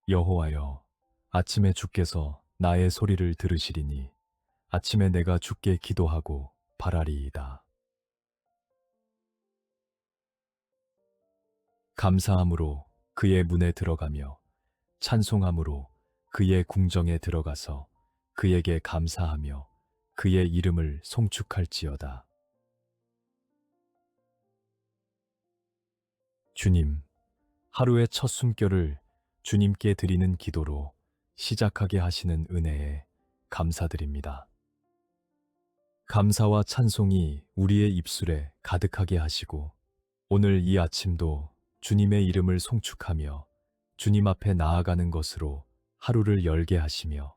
여호와여, 아침에 주께서 나의 소리를 들으시리니 아침에 내가 주께 기도하고 바라리이다. 감사함으로 그의 문에 들어가며 찬송함으로 그의 궁정에 들어가서 그에게 감사하며 그의 이름을 송축할지어다. 주님, 하루의 첫 숨결을 주님께 드리는 기도로 시작하게 하시는 은혜에 감사드립니다. 감사와 찬송이 우리의 입술에 가득하게 하시고 오늘 이 아침도 주님의 이름을 송축하며 주님 앞에 나아가는 것으로 하루를 열게 하시며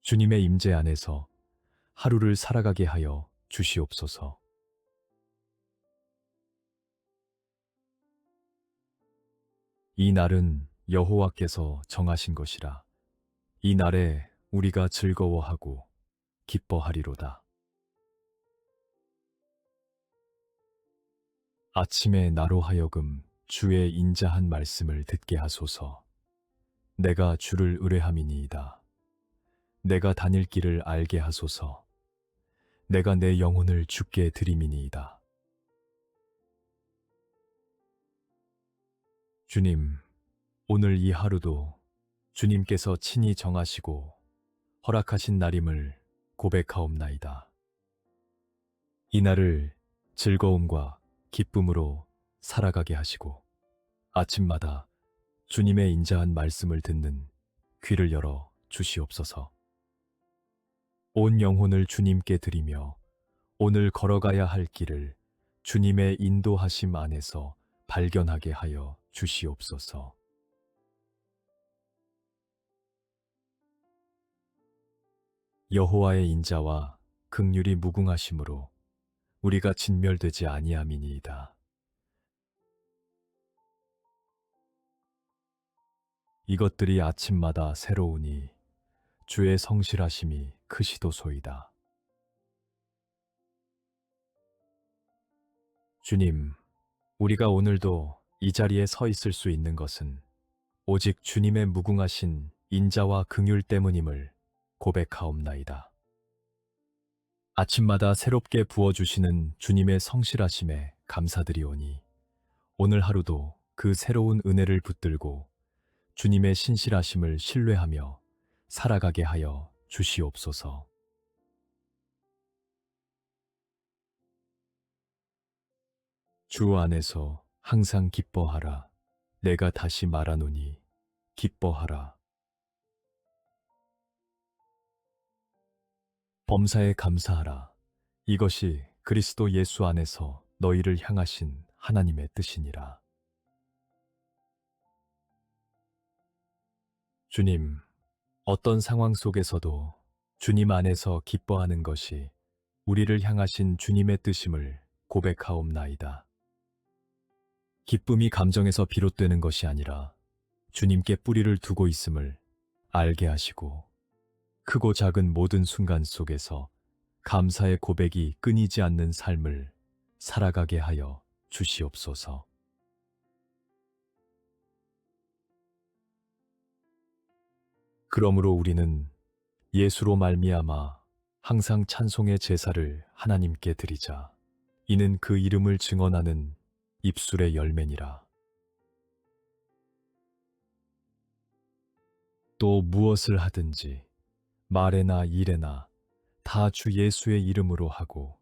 주님의 임재 안에서 하루를 살아가게 하여 주시옵소서. 이 날은 여호와께서 정하신 것이라. 이 날에 우리가 즐거워하고 기뻐하리로다. 아침에 나로 하여금 주의 인자한 말씀을 듣게 하소서. 내가 주를 의뢰함이니이다. 내가 다닐 길을 알게 하소서. 내가 내 영혼을 주께 드림이니이다. 주님, 오늘 이 하루도 주님께서 친히 정하시고 허락하신 날임을 고백하옵나이다. 이 날을 즐거움과 기쁨으로 살아가게 하시고 아침마다 주님의 인자한 말씀을 듣는 귀를 열어 주시옵소서. 온 영혼을 주님께 드리며 오늘 걸어가야 할 길을 주님의 인도하심 안에서 발견하게 하여 주시옵소서. 여호와의 인자와 긍휼이 무궁하심으로 우리가 진멸되지 아니함이니이다. 이것들이 아침마다 새로우니 주의 성실하심이 크시도소이다. 주님, 우리가 오늘도 이 자리에 서 있을 수 있는 것은 오직 주님의 무궁하신 인자와 긍휼 때문임을 고백하옵나이다. 아침마다 새롭게 부어주시는 주님의 성실하심에 감사드리오니 오늘 하루도 그 새로운 은혜를 붙들고 주님의 신실하심을 신뢰하며 살아가게 하여 주시옵소서. 주 안에서 항상 기뻐하라. 내가 다시 말하노니 기뻐하라. 범사에 감사하라. 이것이 그리스도 예수 안에서 너희를 향하신 하나님의 뜻이니라. 주님, 어떤 상황 속에서도 주님 안에서 기뻐하는 것이 우리를 향하신 주님의 뜻임을 고백하옵나이다. 기쁨이 감정에서 비롯되는 것이 아니라 주님께 뿌리를 두고 있음을 알게 하시고 크고 작은 모든 순간 속에서 감사의 고백이 끊이지 않는 삶을 살아가게 하여 주시옵소서. 그러므로 우리는 예수로 말미암아 항상 찬송의 제사를 하나님께 드리자. 이는 그 이름을 증언하는 입술의 열매니라. 또 무엇을 하든지 말에나 일에나 다 주 예수의 이름으로 하고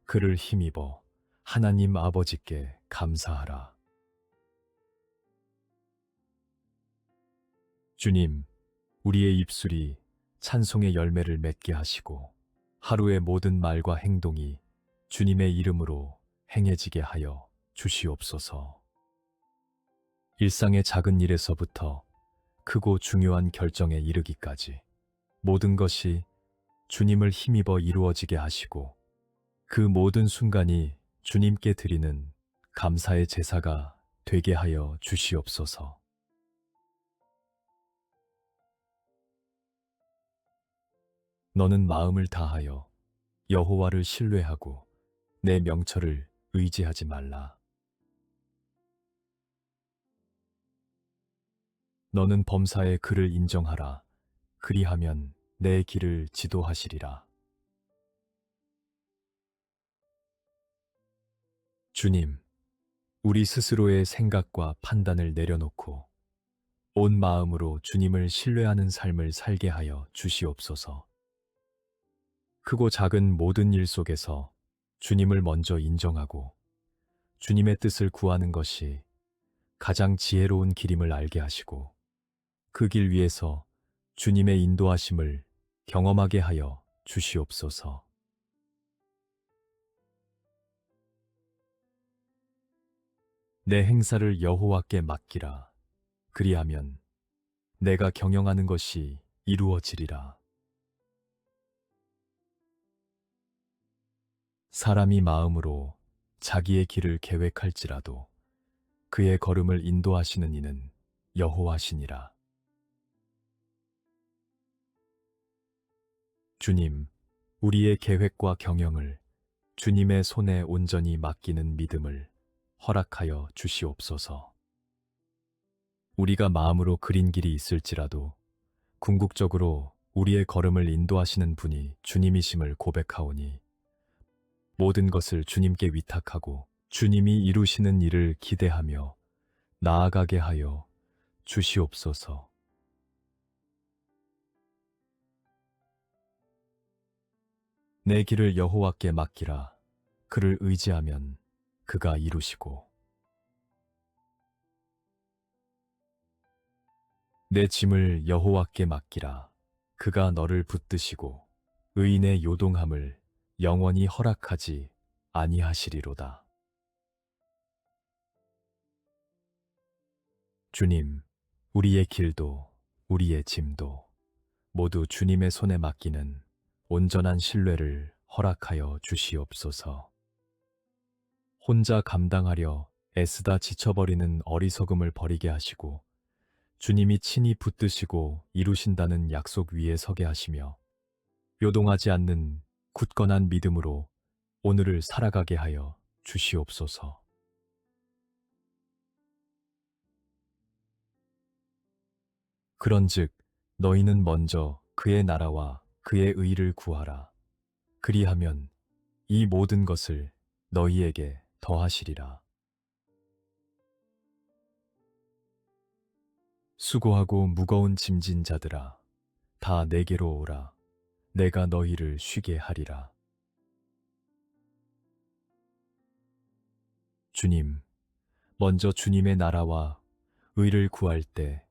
그를 힘입어 하나님 아버지께 감사하라. 주님, 우리의 입술이 찬송의 열매를 맺게 하시고 하루의 모든 말과 행동이 주님의 이름으로 행해지게 하여 주시옵소서. 일상의 작은 일에서부터 크고 중요한 결정에 이르기까지 모든 것이 주님을 힘입어 이루어지게 하시고 그 모든 순간이 주님께 드리는 감사의 제사가 되게 하여 주시옵소서. 너는 마음을 다하여 여호와를 신뢰하고 내 명철을 의지하지 말라. 너는 범사의 그를 인정하라. 그리하면 내 길을 지도하시리라. 주님, 우리 스스로의 생각과 판단을 내려놓고 온 마음으로 주님을 신뢰하는 삶을 살게 하여 주시옵소서. 크고 작은 모든 일 속에서 주님을 먼저 인정하고 주님의 뜻을 구하는 것이 가장 지혜로운 길임을 알게 하시고 그 길 위에서 주님의 인도하심을 경험하게 하여 주시옵소서. 내 행사를 여호와께 맡기라. 그리하면 내가 경영하는 것이 이루어지리라. 사람이 마음으로 자기의 길을 계획할지라도 그의 걸음을 인도하시는 이는 여호와시니라. 주님, 우리의 계획과 경영을 주님의 손에 온전히 맡기는 믿음을 허락하여 주시옵소서. 우리가 마음으로 그린 길이 있을지라도 궁극적으로 우리의 걸음을 인도하시는 분이 주님이심을 고백하오니 모든 것을 주님께 위탁하고 주님이 이루시는 일을 기대하며 나아가게 하여 주시옵소서. 내 길을 여호와께 맡기라. 그를 의지하면 그가 이루시고 내 짐을 여호와께 맡기라. 그가 너를 붙드시고 의인의 요동함을 영원히 허락하지 아니하시리로다. 주님, 우리의 길도 우리의 짐도 모두 주님의 손에 맡기는 온전한 신뢰를 허락하여 주시옵소서. 혼자 감당하려 애쓰다 지쳐버리는 어리석음을 버리게 하시고 주님이 친히 붙드시고 이루신다는 약속 위에 서게 하시며 요동하지 않는 굳건한 믿음으로 오늘을 살아가게 하여 주시옵소서. 그런즉 너희는 먼저 그의 나라와 그의 의를 구하라. 그리하면 이 모든 것을 너희에게 더하시리라. 수고하고 무거운 짐진 자들아, 다 내게로 오라. 내가 너희를 쉬게 하리라. 주님, 먼저 주님의 나라와 의를 구할 때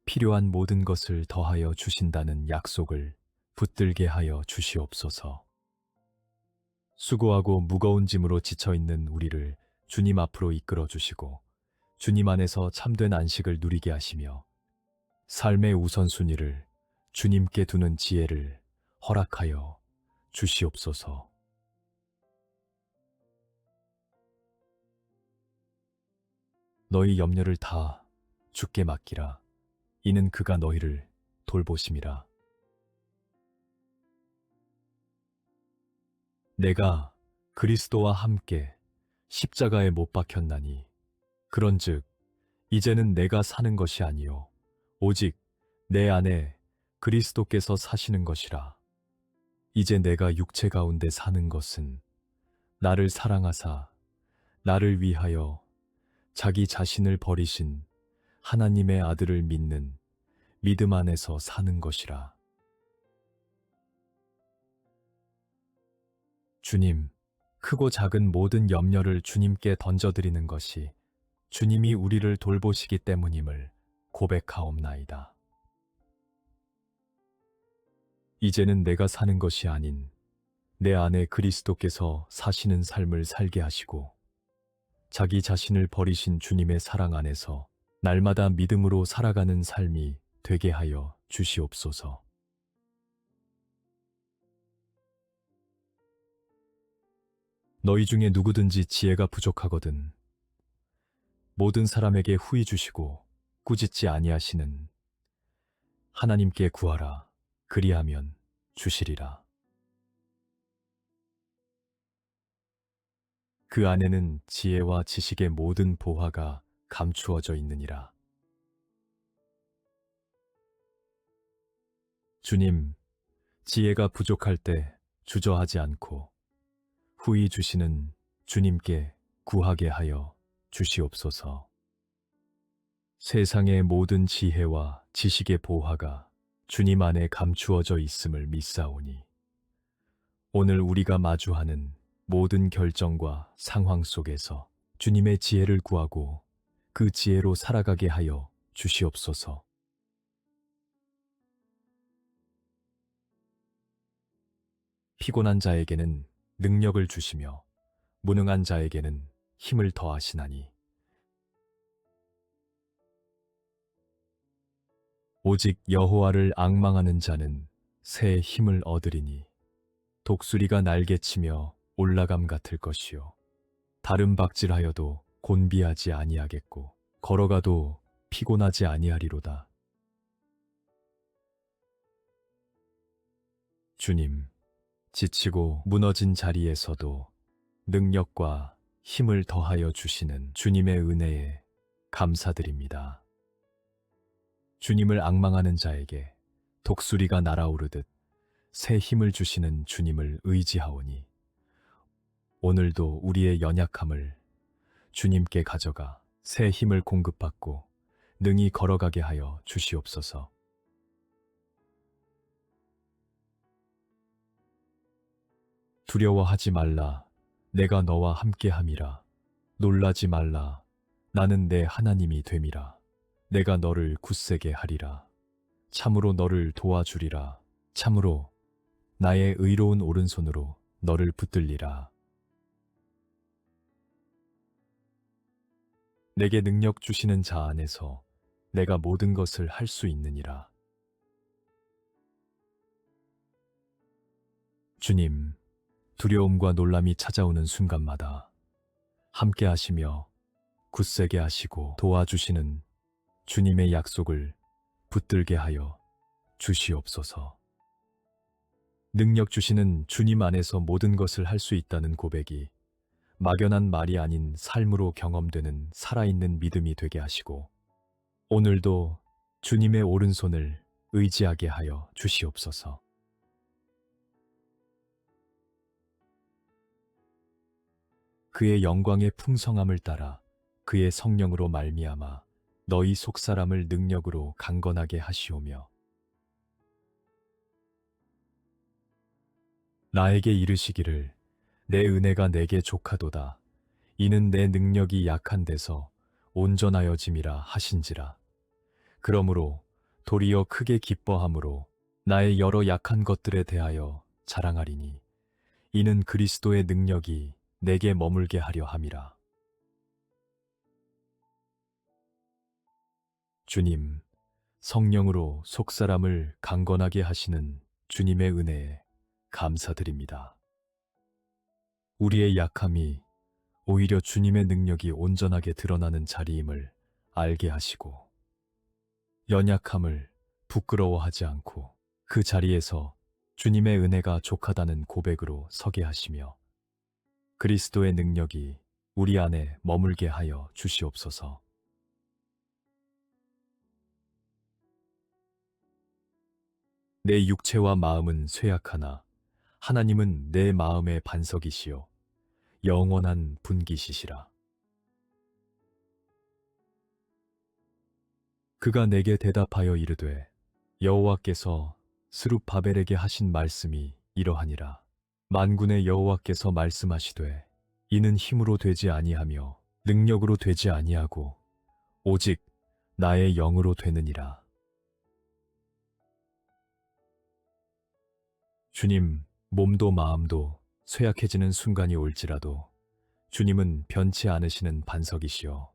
필요한 모든 것을 더하여 주신다는 약속을 붙들게 하여 주시옵소서. 수고하고 무거운 짐으로 지쳐있는 우리를 주님 앞으로 이끌어 주시고 주님 안에서 참된 안식을 누리게 하시며 삶의 우선순위를 주님께 두는 지혜를 허락하여 주시옵소서. 너희 염려를 다 주께 맡기라. 이는 그가 너희를 돌보심이라. 내가 그리스도와 함께 십자가에 못 박혔나니 그런즉 이제는 내가 사는 것이 아니요 오직 내 안에 그리스도께서 사시는 것이라. 이제 내가 육체 가운데 사는 것은 나를 사랑하사 나를 위하여 자기 자신을 버리신 하나님의 아들을 믿는 믿음 안에서 사는 것이라. 주님, 크고 작은 모든 염려를 주님께 던져드리는 것이 주님이 우리를 돌보시기 때문임을 고백하옵나이다. 이제는 내가 사는 것이 아닌 내 안에 그리스도께서 사시는 삶을 살게 하시고 자기 자신을 버리신 주님의 사랑 안에서 날마다 믿음으로 살아가는 삶이 되게 하여 주시옵소서. 너희 중에 누구든지 지혜가 부족하거든 모든 사람에게 후히 주시고 꾸짖지 아니하시는 하나님께 구하라. 그리하면 주시리라. 그 안에는 지혜와 지식의 모든 보화가 감추어져 있느니라. 주님, 지혜가 부족할 때 주저하지 않고 후히 주시는 주님께 구하게 하여 주시옵소서. 세상의 모든 지혜와 지식의 보화가 주님 안에 감추어져 있음을 믿사오니 오늘 우리가 마주하는 모든 결정과 상황 속에서 주님의 지혜를 구하고 그 지혜로 살아가게 하여 주시옵소서. 피곤한 자에게는 능력을 주시며 무능한 자에게는 힘을 더하시나니 오직 여호와를 앙망하는 자는 새 힘을 얻으리니 독수리가 날개치며 올라감 같을 것이요 다른 박질하여도 곤비하지 아니하겠고 걸어가도 피곤하지 아니하리로다. 주님, 지치고 무너진 자리에서도 능력과 힘을 더하여 주시는 주님의 은혜에 감사드립니다. 주님을 앙망하는 자에게 독수리가 날아오르듯 새 힘을 주시는 주님을 의지하오니 오늘도 우리의 연약함을 주님께 가져가 새 힘을 공급받고 능히 걸어가게 하여 주시옵소서. 두려워하지 말라. 내가 너와 함께함이라. 놀라지 말라. 나는 내 하나님이 됨이라. 내가 너를 굳세게 하리라. 참으로 너를 도와주리라. 참으로 나의 의로운 오른손으로 너를 붙들리라. 내게 능력 주시는 자 안에서 내가 모든 것을 할 수 있느니라. 주님, 두려움과 놀람이 찾아오는 순간마다 함께 하시며 굳세게 하시고 도와주시는 주님의 약속을 붙들게 하여 주시옵소서. 능력 주시는 주님 안에서 모든 것을 할 수 있다는 고백이 막연한 말이 아닌 삶으로 경험되는 살아있는 믿음이 되게 하시고 오늘도 주님의 오른손을 의지하게 하여 주시옵소서. 그의 영광의 풍성함을 따라 그의 성령으로 말미암아 너희 속사람을 능력으로 강건하게 하시오며 나에게 이르시기를 내 은혜가 내게 족하도다. 이는 내 능력이 약한 데서 온전하여짐이라 하신지라. 그러므로 도리어 크게 기뻐함으로 나의 여러 약한 것들에 대하여 자랑하리니 이는 그리스도의 능력이 내게 머물게 하려 함이라. 주님, 성령으로 속사람을 강건하게 하시는 주님의 은혜에 감사드립니다. 우리의 약함이 오히려 주님의 능력이 온전하게 드러나는 자리임을 알게 하시고 연약함을 부끄러워하지 않고 그 자리에서 주님의 은혜가 족하다는 고백으로 서게 하시며 그리스도의 능력이 우리 안에 머물게 하여 주시옵소서. 내 육체와 마음은 쇠약하나 하나님은 내 마음의 반석이시요 영원한 분기시시라. 그가 내게 대답하여 이르되 여호와께서 스룹바벨에게 하신 말씀이 이러하니라. 만군의 여호와께서 말씀하시되 이는 힘으로 되지 아니하며 능력으로 되지 아니하고 오직 나의 영으로 되느니라. 주님, 몸도 마음도 쇠약해지는 순간이 올지라도 주님은 변치 않으시는 반석이시여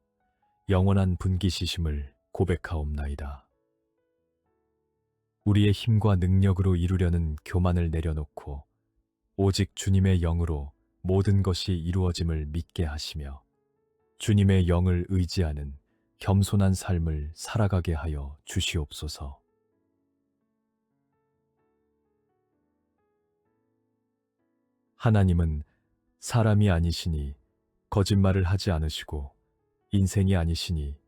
영원한 분기시심을 고백하옵나이다. 우리의 힘과 능력으로 이루려는 교만을 내려놓고 오직 주님의 영으로 모든 것이 이루어짐을 믿게 하시며 주님의 영을 의지하는 겸손한 삶을 살아가게 하여 주시옵소서. 하나님은 사람이 아니시니 거짓말을 하지 않으시고 인생이 아니시니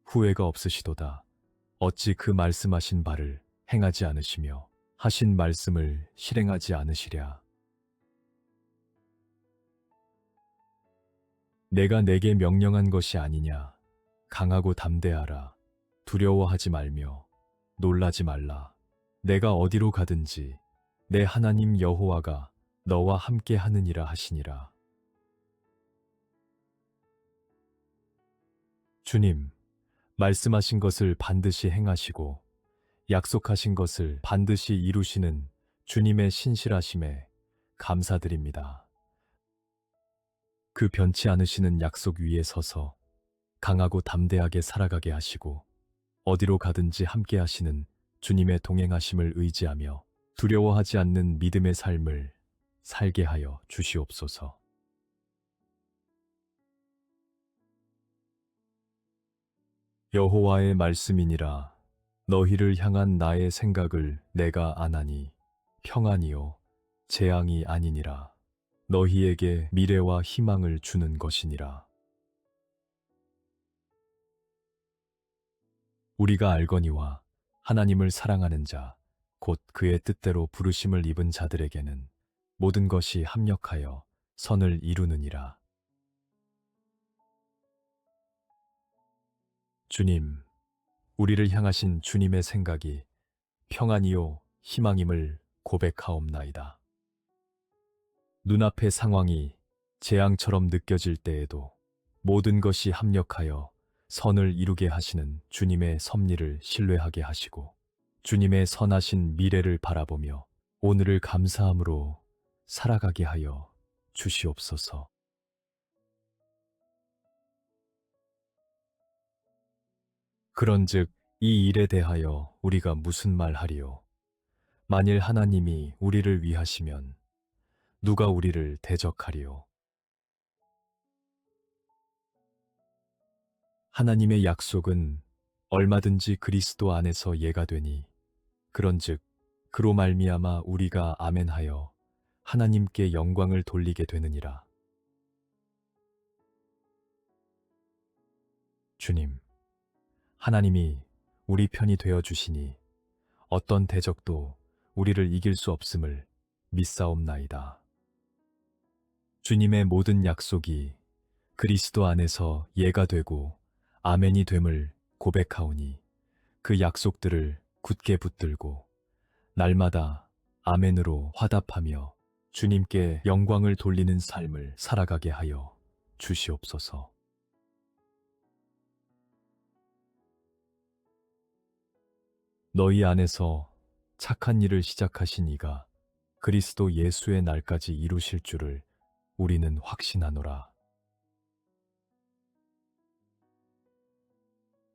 후회가 없으시도다. 어찌 그 말씀하신 바를 행하지 않으시며 하신 말씀을 실행하지 않으시랴. 내가 내게 명령한 것이 아니냐. 강하고 담대하라. 두려워하지 말며 놀라지 말라. 내가 어디로 가든지 내 하나님 여호와가 너와 함께 하느니라 하시니라. 주님, 말씀하신 것을 반드시 행하시고 약속하신 것을 반드시 이루시는 주님의 신실하심에 감사드립니다. 그 변치 않으시는 약속 위에 서서 강하고 담대하게 살아가게 하시고 어디로 가든지 함께 하시는 주님의 동행하심을 의지하며 두려워하지 않는 믿음의 삶을 살게 하여 주시옵소서. 여호와의 말씀이니라. 너희를 향한 나의 생각을 내가 아나니 평안이요 재앙이 아니니라. 너희에게 미래와 희망을 주는 것이니라. 우리가 알거니와 하나님을 사랑하는 자, 곧 그의 뜻대로 부르심을 입은 자들에게는 모든 것이 합력하여 선을 이루느니라. 주님, 우리를 향하신 주님의 생각이 평안이요 희망임을 고백하옵나이다. 눈앞의 상황이 재앙처럼 느껴질 때에도 모든 것이 합력하여 선을 이루게 하시는 주님의 섭리를 신뢰하게 하시고 주님의 선하신 미래를 바라보며 오늘을 감사함으로 살아가게 하여 주시옵소서. 그런즉 이 일에 대하여 우리가 무슨 말하리요? 만일 하나님이 우리를 위하시면 누가 우리를 대적하리요? 하나님의 약속은 얼마든지 그리스도 안에서 예가 되니 그런즉 그로 말미암아 우리가 아멘하여 하나님께 영광을 돌리게 되느니라. 주님, 하나님이 우리 편이 되어 주시니 어떤 대적도 우리를 이길 수 없음을 믿사옵나이다. 주님의 모든 약속이 그리스도 안에서 예가 되고 아멘이 됨을 고백하오니 그 약속들을 굳게 붙들고 날마다 아멘으로 화답하며 주님께 영광을 돌리는 삶을 살아가게 하여 주시옵소서. 너희 안에서 착한 일을 시작하신 이가 그리스도 예수의 날까지 이루실 줄을 우리는 확신하노라.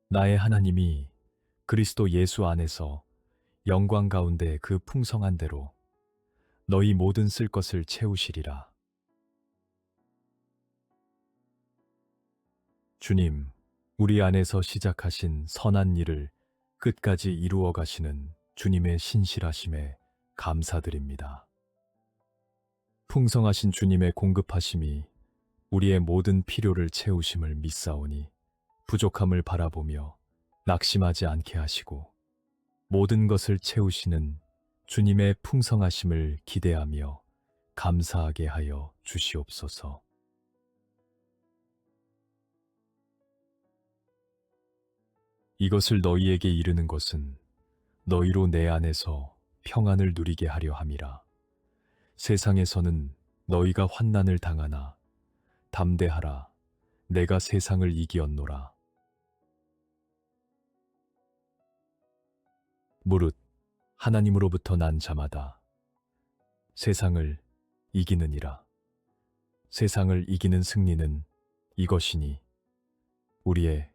나의 하나님이 그리스도 예수 안에서 영광 가운데 그 풍성한 대로 너희 모든 쓸 것을 채우시리라. 주님, 우리 안에서 시작하신 선한 일을 끝까지 이루어 가시는 주님의 신실하심에 감사드립니다. 풍성하신 주님의 공급하심이 우리의 모든 필요를 채우심을 믿사오니 부족함을 바라보며 낙심하지 않게 하시고 모든 것을 채우시는 주님의 풍성하심을 기대하며 감사하게 하여 주시옵소서. 이것을 너희에게 이르는 것은 너희로 내 안에서 평안을 누리게 하려 함이라. 세상에서는 너희가 환난을 당하나 담대하라. 내가 세상을 이기었노라. 무릇 하나님으로부터 난 자마다 세상을 이기느니라. 세상을 이기는 승리는 이것이니 우리의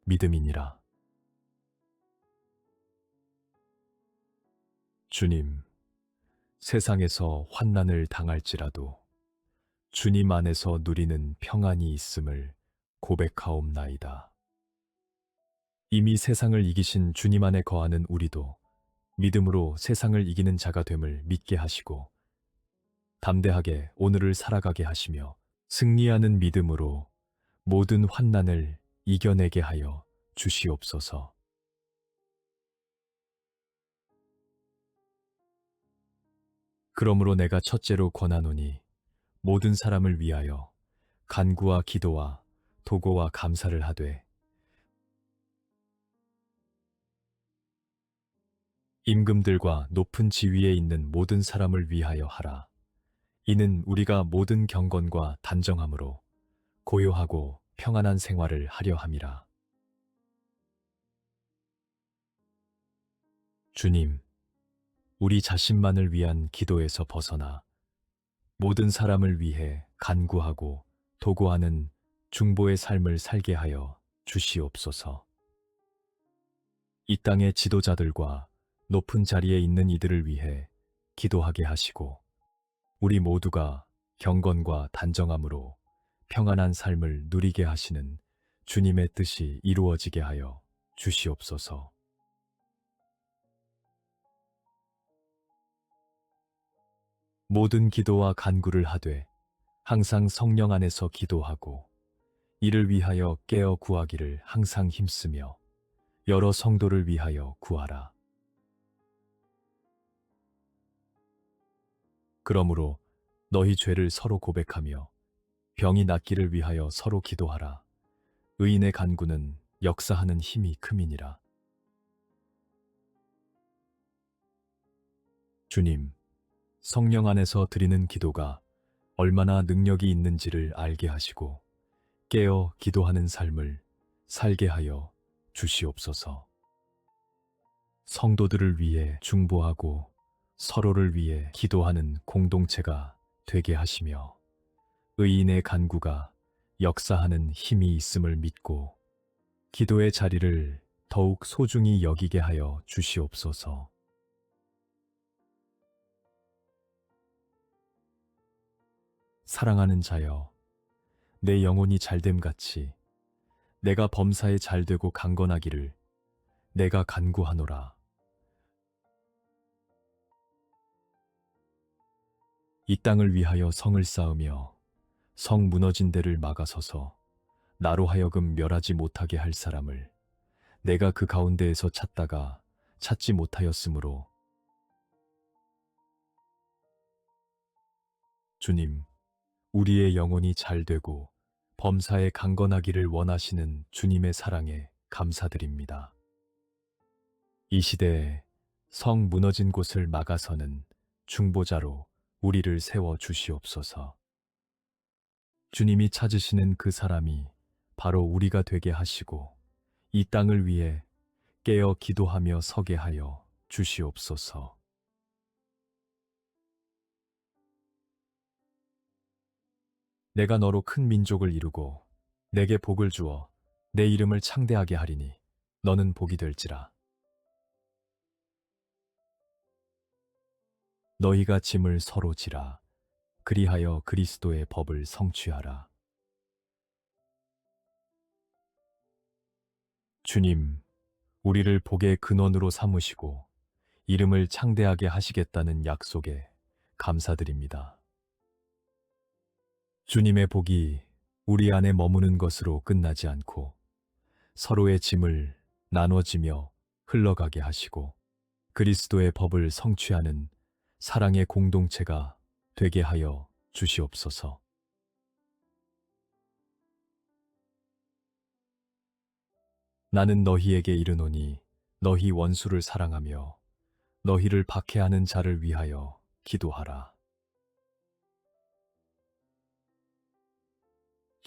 믿음이니라. 주님, 세상에서 환난을 당할지라도 주님 안에서 누리는 평안이 있음을 고백하옵나이다. 이미 세상을 이기신 주님 안에 거하는 우리도 믿음으로 세상을 이기는 자가 됨을 믿게 하시고 담대하게 오늘을 살아가게 하시며 승리하는 믿음으로 모든 환난을 이겨내게 하여 주시옵소서. 그러므로 내가 첫째로 권하노니 모든 사람을 위하여 간구와 기도와 도고와 감사를 하되 임금들과 높은 지위에 있는 모든 사람을 위하여 하라. 이는 우리가 모든 경건과 단정함으로 고요하고 평안한 생활을 하려 함이라. 주님, 우리 자신만을 위한 기도에서 벗어나 모든 사람을 위해 간구하고 도구하는 중보의 삶을 살게 하여 주시옵소서. 이 땅의 지도자들과 높은 자리에 있는 이들을 위해 기도하게 하시고 우리 모두가 경건과 단정함으로 평안한 삶을 누리게 하시는 주님의 뜻이 이루어지게 하여 주시옵소서. 모든 기도와 간구를 하되 항상 성령 안에서 기도하고 이를 위하여 깨어 구하기를 항상 힘쓰며 여러 성도를 위하여 구하라. 그러므로 너희 죄를 서로 고백하며 병이 낫기를 위하여 서로 기도하라. 의인의 간구는 역사하는 힘이 큼이니라. 주님, 성령 안에서 드리는 기도가 얼마나 능력이 있는지를 알게 하시고 깨어 기도하는 삶을 살게 하여 주시옵소서. 성도들을 위해 중보하고 서로를 위해 기도하는 공동체가 되게 하시며 의인의 간구가 역사하는 힘이 있음을 믿고 기도의 자리를 더욱 소중히 여기게 하여 주시옵소서. 사랑하는 자여, 내 영혼이 잘됨같이 내가 범사에 잘되고 강건하기를 내가 간구하노라. 이 땅을 위하여 성을 쌓으며 성 무너진 데를 막아서서 나로 하여금 멸하지 못하게 할 사람을 내가 그 가운데에서 찾다가 찾지 못하였으므로 주님, 우리의 영혼이 잘되고 범사에 강건하기를 원하시는 주님의 사랑에 감사드립니다. 이 시대에 성 무너진 곳을 막아서는 중보자로 우리를 세워 주시옵소서. 주님이 찾으시는 그 사람이 바로 우리가 되게 하시고 이 땅을 위해 깨어 기도하며 서게 하여 주시옵소서. 내가 너로 큰 민족을 이루고 내게 복을 주어 내 이름을 창대하게 하리니 너는 복이 될지라. 너희가 짐을 서로 지라. 그리하여 그리스도의 법을 성취하라. 주님, 우리를 복의 근원으로 삼으시고 이름을 창대하게 하시겠다는 약속에 감사드립니다. 주님의 복이 우리 안에 머무는 것으로 끝나지 않고 서로의 짐을 나눠지며 흘러가게 하시고 그리스도의 법을 성취하는 사랑의 공동체가 되게 하여 주시옵소서. 나는 너희에게 이르노니 너희 원수를 사랑하며 너희를 박해하는 자를 위하여 기도하라.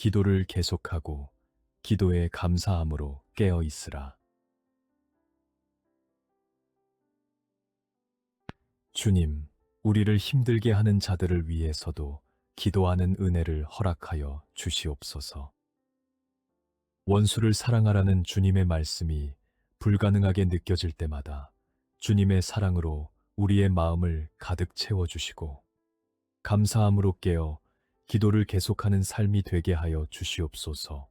기도를 계속하고 기도에 감사함으로 깨어 있으라. 주님, 우리를 힘들게 하는 자들을 위해서도 기도하는 은혜를 허락하여 주시옵소서. 원수를 사랑하라는 주님의 말씀이 불가능하게 느껴질 때마다 주님의 사랑으로 우리의 마음을 가득 채워주시고 감사함으로 깨어 기도를 계속하는 삶이 되게 하여 주시옵소서.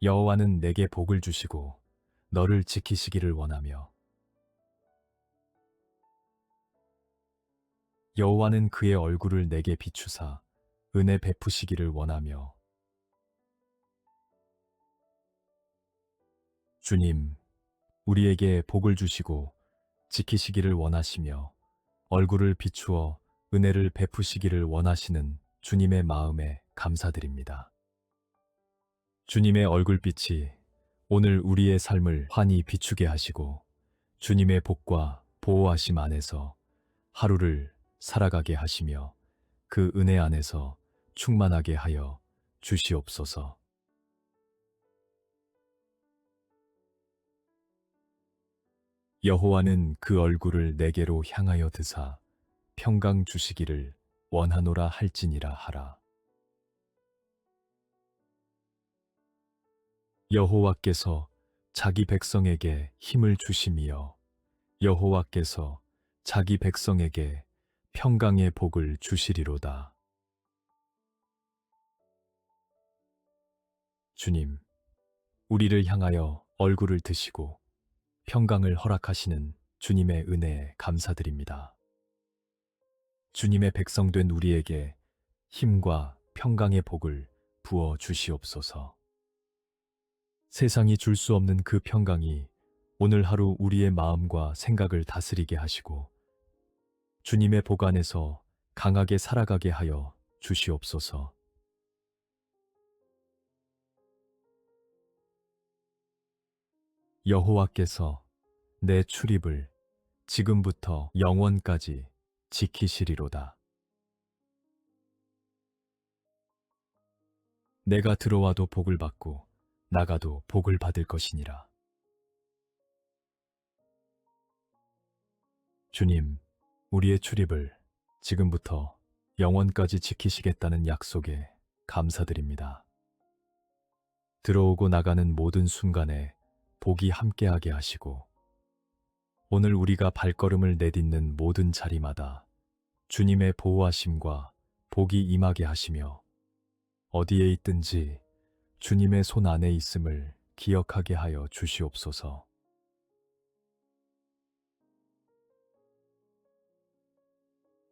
여호와는 내게 복을 주시고 너를 지키시기를 원하며 여호와는 그의 얼굴을 내게 비추사 은혜 베푸시기를 원하며 주님, 우리에게 복을 주시고 지키시기를 원하시며 얼굴을 비추어 은혜를 베푸시기를 원하시는 주님의 마음에 감사드립니다. 주님의 얼굴빛이 오늘 우리의 삶을 환히 비추게 하시고 주님의 복과 보호하심 안에서 하루를 살아가게 하시며 그 은혜 안에서 충만하게 하여 주시옵소서. 여호와는 그 얼굴을 내게로 향하여 드사 평강 주시기를 원하노라 할지니라 하라. 여호와께서 자기 백성에게 힘을 주심이여 여호와께서 자기 백성에게 평강의 복을 주시리로다. 주님, 우리를 향하여 얼굴을 드시고 평강을 허락하시는 주님의 은혜에 감사드립니다. 주님의 백성된 우리에게 힘과 평강의 복을 부어 주시옵소서. 세상이 줄 수 없는 그 평강이 오늘 하루 우리의 마음과 생각을 다스리게 하시고 주님의 복 안에서 강하게 살아가게 하여 주시옵소서. 여호와께서 내 출입을 지금부터 영원까지 지키시리로다. 내가 들어와도 복을 받고 나가도 복을 받을 것이니라. 주님, 우리의 출입을 지금부터 영원까지 지키시겠다는 약속에 감사드립니다. 들어오고 나가는 모든 순간에 복이 함께하게 하시고 오늘 우리가 발걸음을 내딛는 모든 자리마다 주님의 보호하심과 복이 임하게 하시며 어디에 있든지 주님의 손 안에 있음을 기억하게 하여 주시옵소서.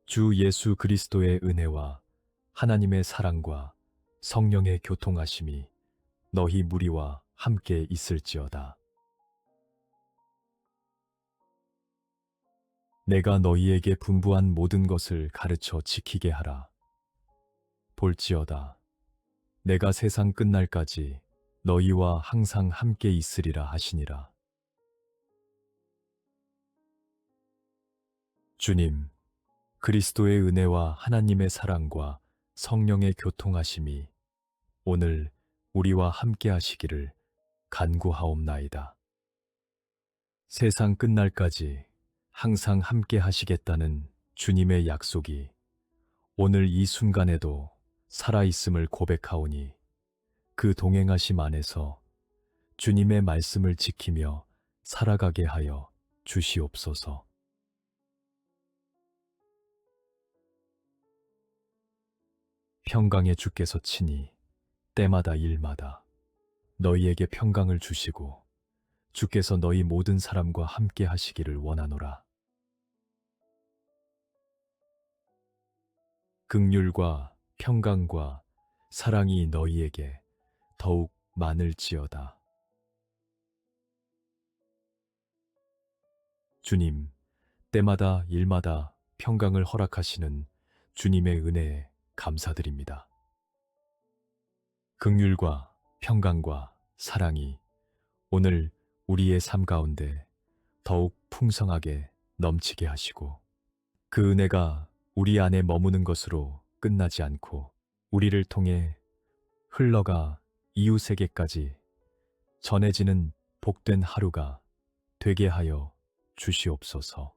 주 예수 그리스도의 은혜와 하나님의 사랑과 성령의 교통하심이 너희 무리와 함께 있을지어다. 내가 너희에게 분부한 모든 것을 가르쳐 지키게 하라. 볼지어다. 내가 세상 끝날까지 너희와 항상 함께 있으리라 하시니라. 주님, 그리스도의 은혜와 하나님의 사랑과 성령의 교통하심이 오늘 우리와 함께 하시기를 간구하옵나이다. 세상 끝날까지 항상 함께 하시겠다는 주님의 약속이 오늘 이 순간에도 살아있음을 고백하오니 그 동행하심 안에서 주님의 말씀을 지키며 살아가게 하여 주시옵소서. 평강의 주께서 친히 때마다 일마다 너희에게 평강을 주시고 주께서 너희 모든 사람과 함께 하시기를 원하노라. 긍휼과 평강과 사랑이 너희에게 더욱 많을지어다. 주님, 때마다 일마다 평강을 허락하시는 주님의 은혜에 감사드립니다. 긍휼과 평강과 사랑이 오늘 우리의 삶 가운데 더욱 풍성하게 넘치게 하시고 그 은혜가 우리 안에 머무는 것으로 끝나지 않고 우리를 통해 흘러가 이웃에게까지 전해지는 복된 하루가 되게 하여 주시옵소서.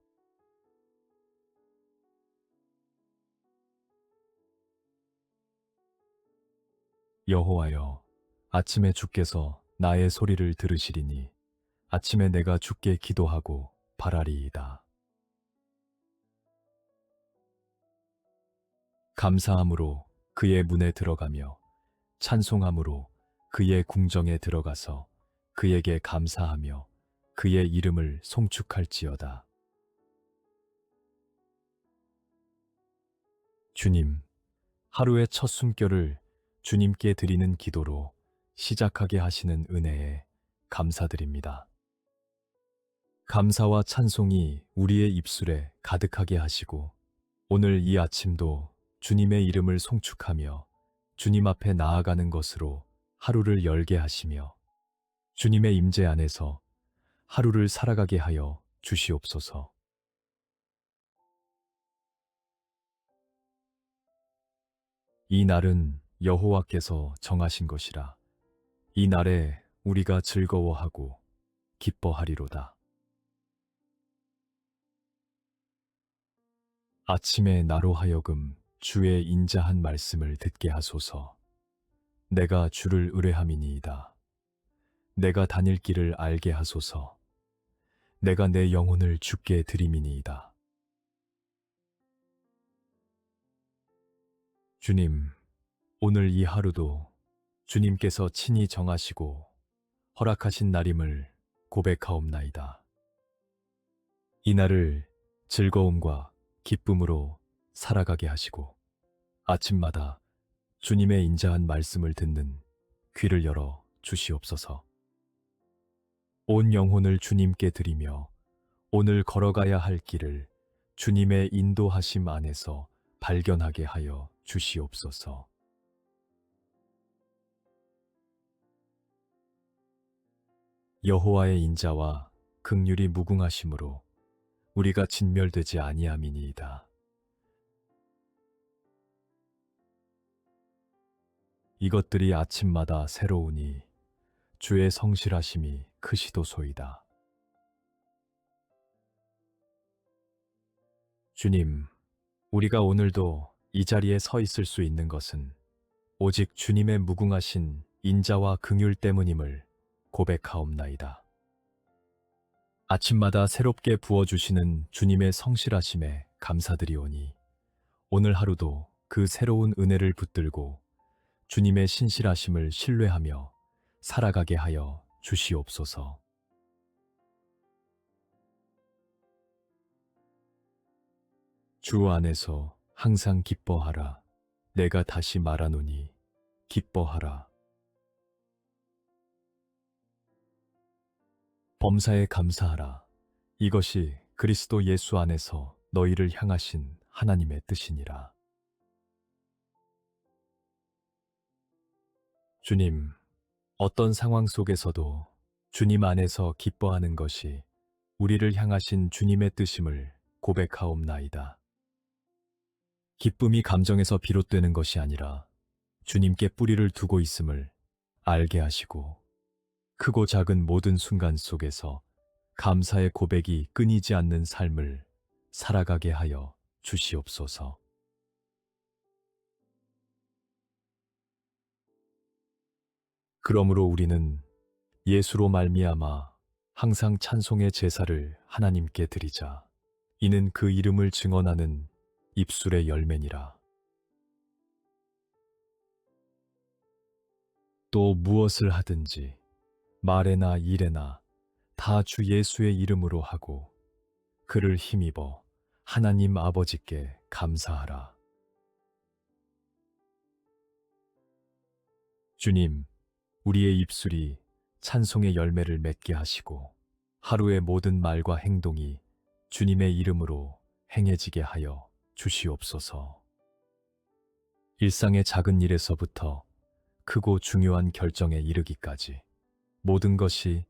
여호와여, 아침에 주께서 나의 소리를 들으시리니 아침에 내가 주께 기도하고 바라리이다. 감사함으로 그의 문에 들어가며 찬송함으로 그의 궁정에 들어가서 그에게 감사하며 그의 이름을 송축할지어다. 주님, 하루의 첫 숨결을 주님께 드리는 기도로 시작하게 하시는 은혜에 감사드립니다. 감사와 찬송이 우리의 입술에 가득하게 하시고 오늘 이 아침도 주님의 이름을 송축하며 주님 앞에 나아가는 것으로 하루를 열게 하시며 주님의 임재 안에서 하루를 살아가게 하여 주시옵소서. 이 날은 여호와께서 정하신 것이라. 이 날에 우리가 즐거워하고 기뻐하리로다. 아침에 나로 하여금 주의 인자한 말씀을 듣게 하소서. 내가 주를 의뢰함이니이다. 내가 다닐 길을 알게 하소서. 내가 내 영혼을 주께 드림이니이다. 주님, 오늘 이 하루도 주님께서 친히 정하시고 허락하신 날임을 고백하옵나이다. 이 날을 즐거움과 기쁨으로 살아가게 하시고 아침마다 주님의 인자한 말씀을 듣는 귀를 열어 주시옵소서. 온 영혼을 주님께 드리며 오늘 걸어가야 할 길을 주님의 인도하심 안에서 발견하게 하여 주시옵소서. 여호와의 인자와 긍휼이 무궁하심으로 우리가 진멸되지 아니함이니이다. 이것들이 아침마다 새로우니 주의 성실하심이 크시도소이다. 주님, 우리가 오늘도 이 자리에 서 있을 수 있는 것은 오직 주님의 무궁하신 인자와 긍휼 때문임을 고백하옵나이다. 아침마다 새롭게 부어주시는 주님의 성실하심에 감사드리오니 오늘 하루도 그 새로운 은혜를 붙들고 주님의 신실하심을 신뢰하며 살아가게 하여 주시옵소서. 주 안에서 항상 기뻐하라. 내가 다시 말하노니 기뻐하라. 범사에 감사하라. 이것이 그리스도 예수 안에서 너희를 향하신 하나님의 뜻이니라. 주님, 어떤 상황 속에서도 주님 안에서 기뻐하는 것이 우리를 향하신 주님의 뜻임을 고백하옵나이다. 기쁨이 감정에서 비롯되는 것이 아니라 주님께 뿌리를 두고 있음을 알게 하시고 크고 작은 모든 순간 속에서 감사의 고백이 끊이지 않는 삶을 살아가게 하여 주시옵소서. 그러므로 우리는 예수로 말미암아 항상 찬송의 제사를 하나님께 드리자. 이는 그 이름을 증언하는 입술의 열매니라. 또 무엇을 하든지 말에나 일에나 다 주 예수의 이름으로 하고 그를 힘입어 하나님 아버지께 감사하라. 주님, 우리의 입술이 찬송의 열매를 맺게 하시고 하루의 모든 말과 행동이 주님의 이름으로 행해지게 하여 주시옵소서. 일상의 작은 일에서부터 크고 중요한 결정에 이르기까지 모든 것이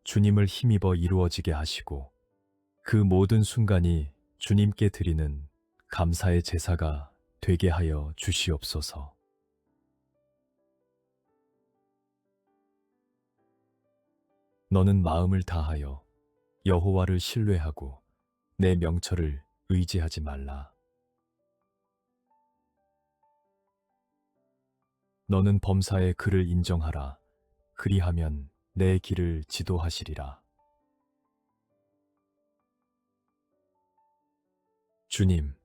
주님을 힘입어 이루어지게 하시고 그 모든 순간이 주님께 드리는 감사의 제사가 되게 하여 주시옵소서. 너는 마음을 다하여 여호와를 신뢰하고 내 명철을 의지하지 말라. 너는 범사의 그를 인정하라. 그리하면 내 길을 지도하시리라. 주님,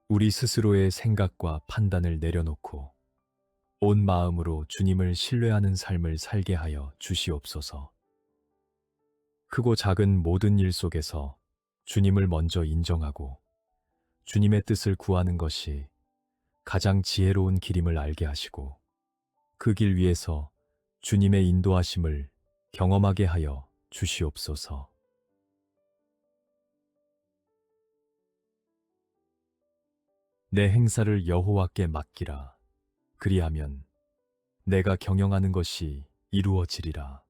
우리 스스로의 생각과 판단을 내려놓고 온 마음으로 주님을 신뢰하는 삶을 살게 하여 주시옵소서. 크고 작은 모든 일 속에서 주님을 먼저 인정하고 주님의 뜻을 구하는 것이 가장 지혜로운 길임을 알게 하시고 그 길 위에서 주님의 인도하심을 경험하게 하여 주시옵소서. 내 행사를 여호와께 맡기라. 그리하면 내가 경영하는 것이 이루어지리라.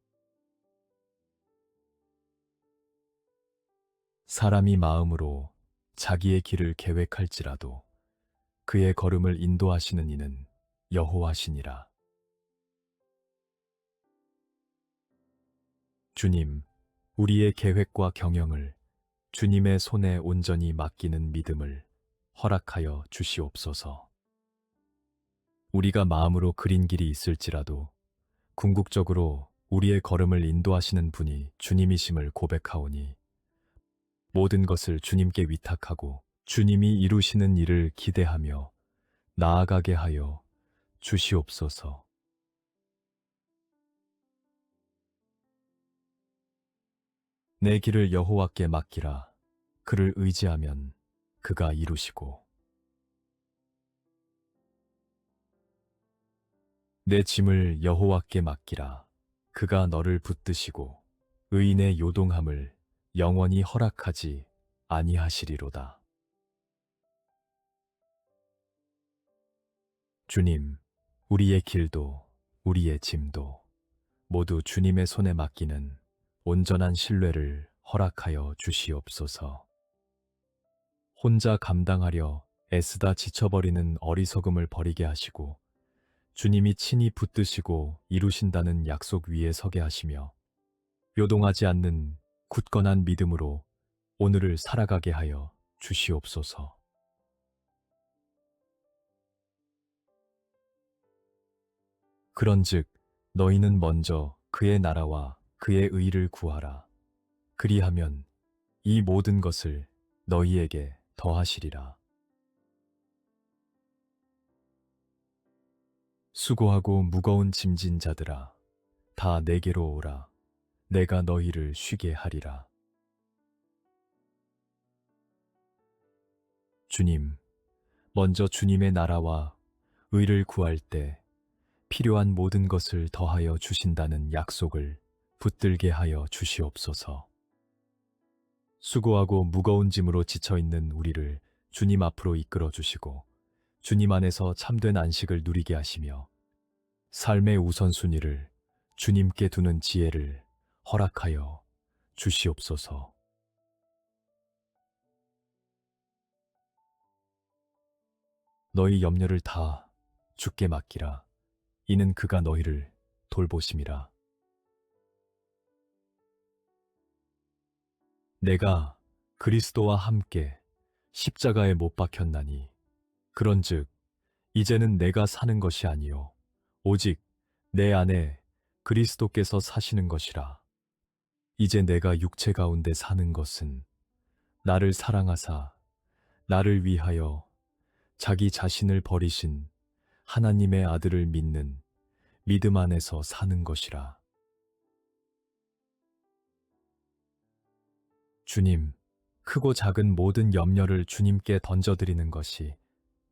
사람이 마음으로 자기의 길을 계획할지라도 그의 걸음을 인도하시는 이는 여호와시니라. 주님, 우리의 계획과 경영을 주님의 손에 온전히 맡기는 믿음을 허락하여 주시옵소서. 우리가 마음으로 그린 길이 있을지라도 궁극적으로 우리의 걸음을 인도하시는 분이 주님이심을 고백하오니 모든 것을 주님께 위탁하고 주님이 이루시는 일을 기대하며 나아가게 하여 주시옵소서. 내 길을 여호와께 맡기라. 그를 의지하면 그가 이루시고 내 짐을 여호와께 맡기라. 그가 너를 붙드시고 의인의 요동함을 영원히 허락하지 아니하시리로다. 주님, 우리의 길도 우리의 짐도 모두 주님의 손에 맡기는 온전한 신뢰를 허락하여 주시옵소서. 혼자 감당하려 애쓰다 지쳐버리는 어리석음을 버리게 하시고 주님이 친히 붙드시고 이루신다는 약속 위에 서게 하시며 요동하지 않는 굳건한 믿음으로 오늘을 살아가게 하여 주시옵소서. 그런즉 너희는 먼저 그의 나라와 그의 의를 구하라. 그리하면 이 모든 것을 너희에게 더하시리라. 수고하고 무거운 짐진 자들아, 다 내게로 오라. 내가 너희를 쉬게 하리라. 주님, 먼저 주님의 나라와 의를 구할 때 필요한 모든 것을 더하여 주신다는 약속을 붙들게 하여 주시옵소서. 수고하고 무거운 짐으로 지쳐있는 우리를 주님 앞으로 이끌어 주시고 주님 안에서 참된 안식을 누리게 하시며 삶의 우선순위를 주님께 두는 지혜를 허락하여 주시옵소서. 너희 염려를 다 주께 맡기라. 이는 그가 너희를 돌보심이라. 내가 그리스도와 함께 십자가에 못 박혔나니 그런즉 이제는 내가 사는 것이 아니요 오직 내 안에 그리스도께서 사시는 것이라. 이제 내가 육체 가운데 사는 것은 나를 사랑하사 나를 위하여 자기 자신을 버리신 하나님의 아들을 믿는 믿음 안에서 사는 것이라. 주님, 크고 작은 모든 염려를 주님께 던져드리는 것이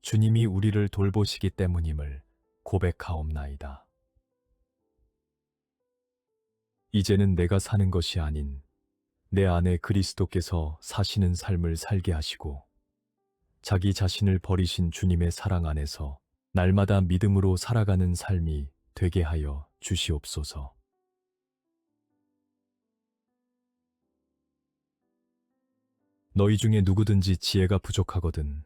주님이 우리를 돌보시기 때문임을 고백하옵나이다. 이제는 내가 사는 것이 아닌 내 안에 그리스도께서 사시는 삶을 살게 하시고 자기 자신을 버리신 주님의 사랑 안에서 날마다 믿음으로 살아가는 삶이 되게 하여 주시옵소서. 너희 중에 누구든지 지혜가 부족하거든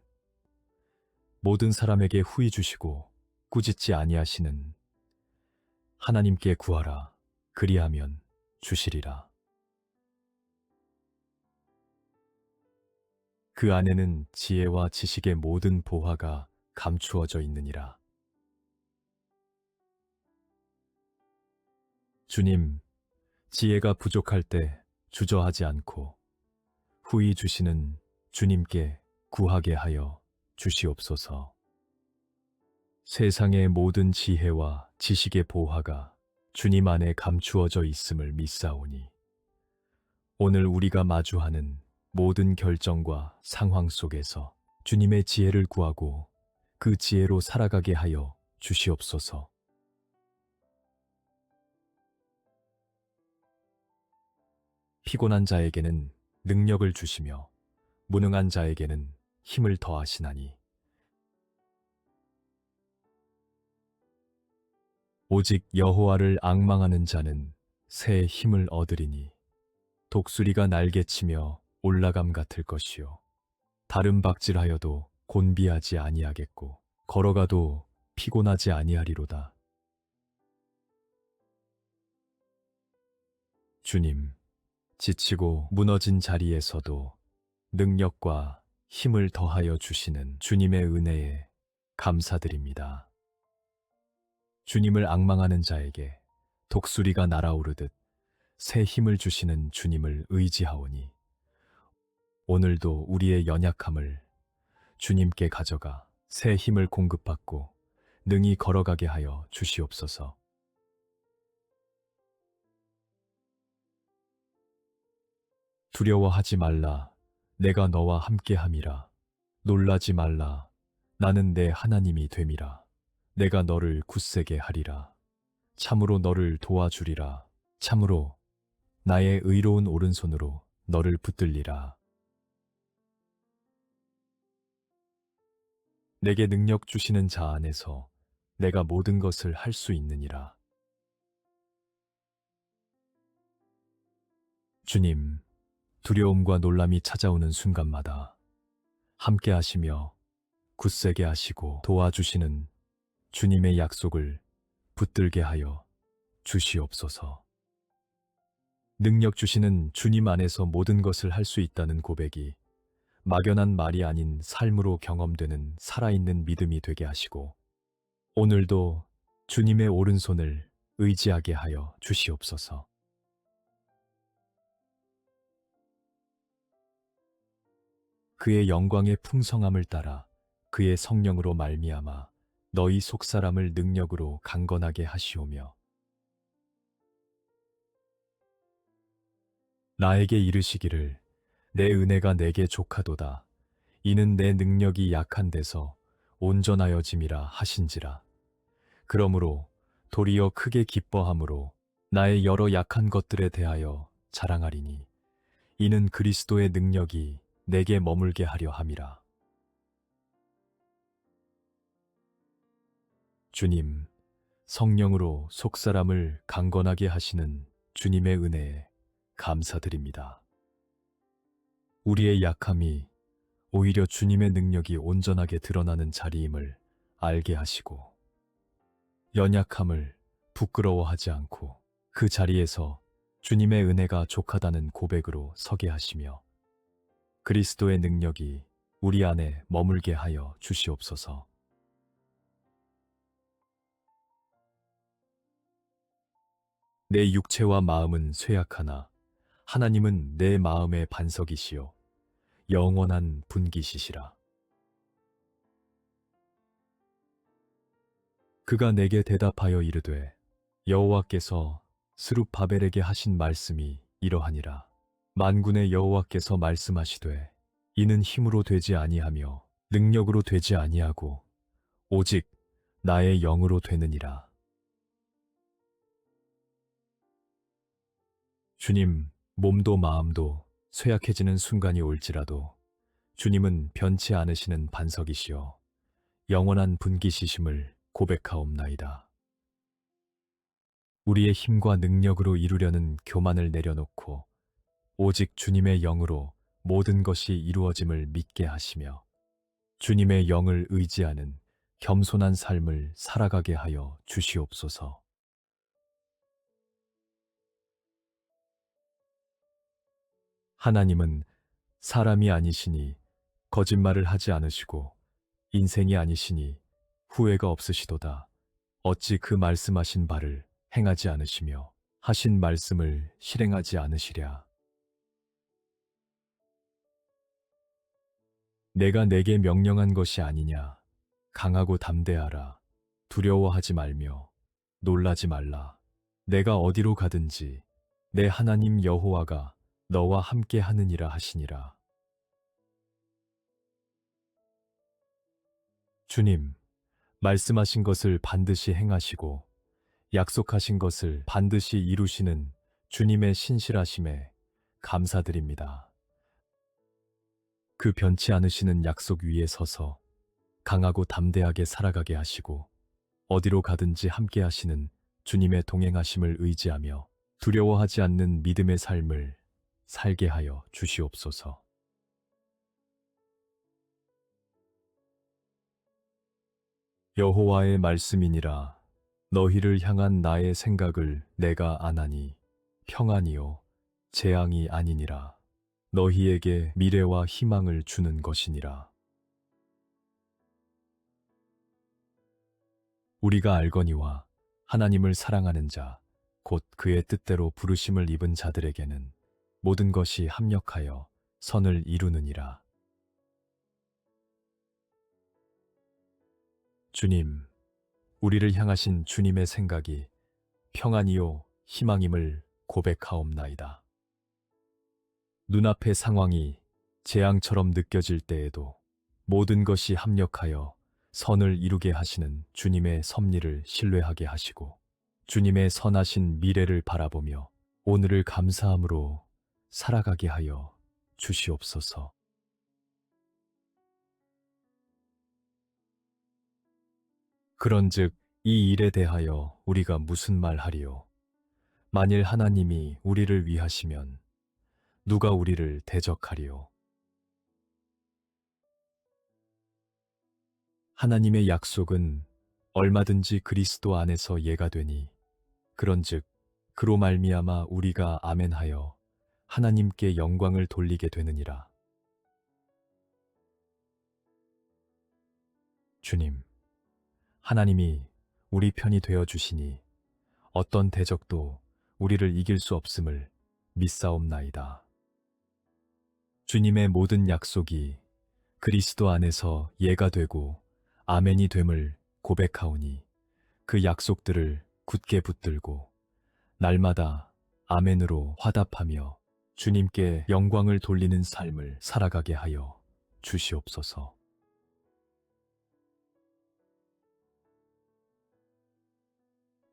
모든 사람에게 후히 주시고 꾸짖지 아니하시는 하나님께 구하라. 그리하면 주시리라. 그 안에는 지혜와 지식의 모든 보화가 감추어져 있느니라. 주님, 지혜가 부족할 때 주저하지 않고 후히 주시는 주님께 구하게 하여 주시옵소서. 세상의 모든 지혜와 지식의 보화가 주님 안에 감추어져 있음을 믿사오니 오늘 우리가 마주하는 모든 결정과 상황 속에서 주님의 지혜를 구하고 그 지혜로 살아가게 하여 주시옵소서. 피곤한 자에게는 능력을 주시며 무능한 자에게는 힘을 더하시나니 오직 여호와를 앙망하는 자는 새 힘을 얻으리니 독수리가 날개치며 올라감 같을 것이요 다른 박질하여도 곤비하지 아니하겠고 걸어가도 피곤하지 아니하리로다. 주님, 지치고 무너진 자리에서도 능력과 힘을 더하여 주시는 주님의 은혜에 감사드립니다. 주님을 앙망하는 자에게 독수리가 날아오르듯 새 힘을 주시는 주님을 의지하오니 오늘도 우리의 연약함을 주님께 가져가 새 힘을 공급받고 능히 걸어가게 하여 주시옵소서. 두려워하지 말라. 내가 너와 함께함이라. 놀라지 말라. 나는 내 하나님이 됨이라. 내가 너를 굳세게 하리라. 참으로 너를 도와주리라. 참으로 나의 의로운 오른손으로 너를 붙들리라. 내게 능력 주시는 자 안에서 내가 모든 것을 할 수 있느니라. 주님, 두려움과 놀람이 찾아오는 순간마다 함께 하시며 굳세게 하시고 도와주시는 주님의 약속을 붙들게 하여 주시옵소서. 능력 주시는 주님 안에서 모든 것을 할 수 있다는 고백이 막연한 말이 아닌 삶으로 경험되는 살아있는 믿음이 되게 하시고 오늘도 주님의 오른손을 의지하게 하여 주시옵소서. 그의 영광의 풍성함을 따라 그의 성령으로 말미암아 너희 속사람을 능력으로 강건하게 하시오며 나에게 이르시기를 내 은혜가 내게 족하도다. 이는 내 능력이 약한 데서 온전하여짐이라 하신지라. 그러므로 도리어 크게 기뻐함으로 나의 여러 약한 것들에 대하여 자랑하리니 이는 그리스도의 능력이 내게 머물게 하려 함이라. 주님, 성령으로 속사람을 강건하게 하시는 주님의 은혜에 감사드립니다. 우리의 약함이 오히려 주님의 능력이 온전하게 드러나는 자리임을 알게 하시고 연약함을 부끄러워하지 않고 그 자리에서 주님의 은혜가 족하다는 고백으로 서게 하시며 그리스도의 능력이 우리 안에 머물게 하여 주시옵소서. 내 육체와 마음은 쇠약하나 하나님은 내 마음의 반석이시요 영원한 분기시시라. 그가 내게 대답하여 이르되 여호와께서 스룹바벨에게 하신 말씀이 이러하니라. 만군의 여호와께서 말씀하시되 이는 힘으로 되지 아니하며 능력으로 되지 아니하고 오직 나의 영으로 되느니라. 주님, 몸도 마음도 쇠약해지는 순간이 올지라도 주님은 변치 않으시는 반석이시여 영원한 분기시심을 고백하옵나이다. 우리의 힘과 능력으로 이루려는 교만을 내려놓고 오직 주님의 영으로 모든 것이 이루어짐을 믿게 하시며 주님의 영을 의지하는 겸손한 삶을 살아가게 하여 주시옵소서. 하나님은 사람이 아니시니 거짓말을 하지 않으시고 인생이 아니시니 후회가 없으시도다. 어찌 그 말씀하신 바를 행하지 않으시며 하신 말씀을 실행하지 않으시랴. 내가 내게 명령한 것이 아니냐. 강하고 담대하라. 두려워하지 말며 놀라지 말라. 내가 어디로 가든지 내 하나님 여호와가 너와 함께 하느니라 하시니라. 주님, 말씀하신 것을 반드시 행하시고 약속하신 것을 반드시 이루시는 주님의 신실하심에 감사드립니다. 그 변치 않으시는 약속 위에 서서 강하고 담대하게 살아가게 하시고 어디로 가든지 함께 하시는 주님의 동행하심을 의지하며 두려워하지 않는 믿음의 삶을 살게 하여 주시옵소서. 여호와의 말씀이니라. 너희를 향한 나의 생각을 내가 아나니 평안이요 재앙이 아니니라. 너희에게 미래와 희망을 주는 것이니라. 우리가 알거니와 하나님을 사랑하는 자, 곧 그의 뜻대로 부르심을 입은 자들에게는 모든 것이 합력하여 선을 이루느니라. 주님, 우리를 향하신 주님의 생각이 평안이요 희망임을 고백하옵나이다. 눈앞의 상황이 재앙처럼 느껴질 때에도 모든 것이 합력하여 선을 이루게 하시는 주님의 섭리를 신뢰하게 하시고 주님의 선하신 미래를 바라보며 오늘을 감사함으로 살아가게 하여 주시옵소서. 그런즉 이 일에 대하여 우리가 무슨 말하리요? 만일 하나님이 우리를 위하시면 누가 우리를 대적하리요? 하나님의 약속은 얼마든지 그리스도 안에서 예가 되니 그런즉 그로 말미암아 우리가 아멘하여 하나님께 영광을 돌리게 되느니라. 주님, 하나님이 우리 편이 되어 주시니 어떤 대적도 우리를 이길 수 없음을 믿사옵나이다. 주님의 모든 약속이 그리스도 안에서 예가 되고 아멘이 됨을 고백하오니 그 약속들을 굳게 붙들고 날마다 아멘으로 화답하며 주님께 영광을 돌리는 삶을 살아가게 하여 주시옵소서.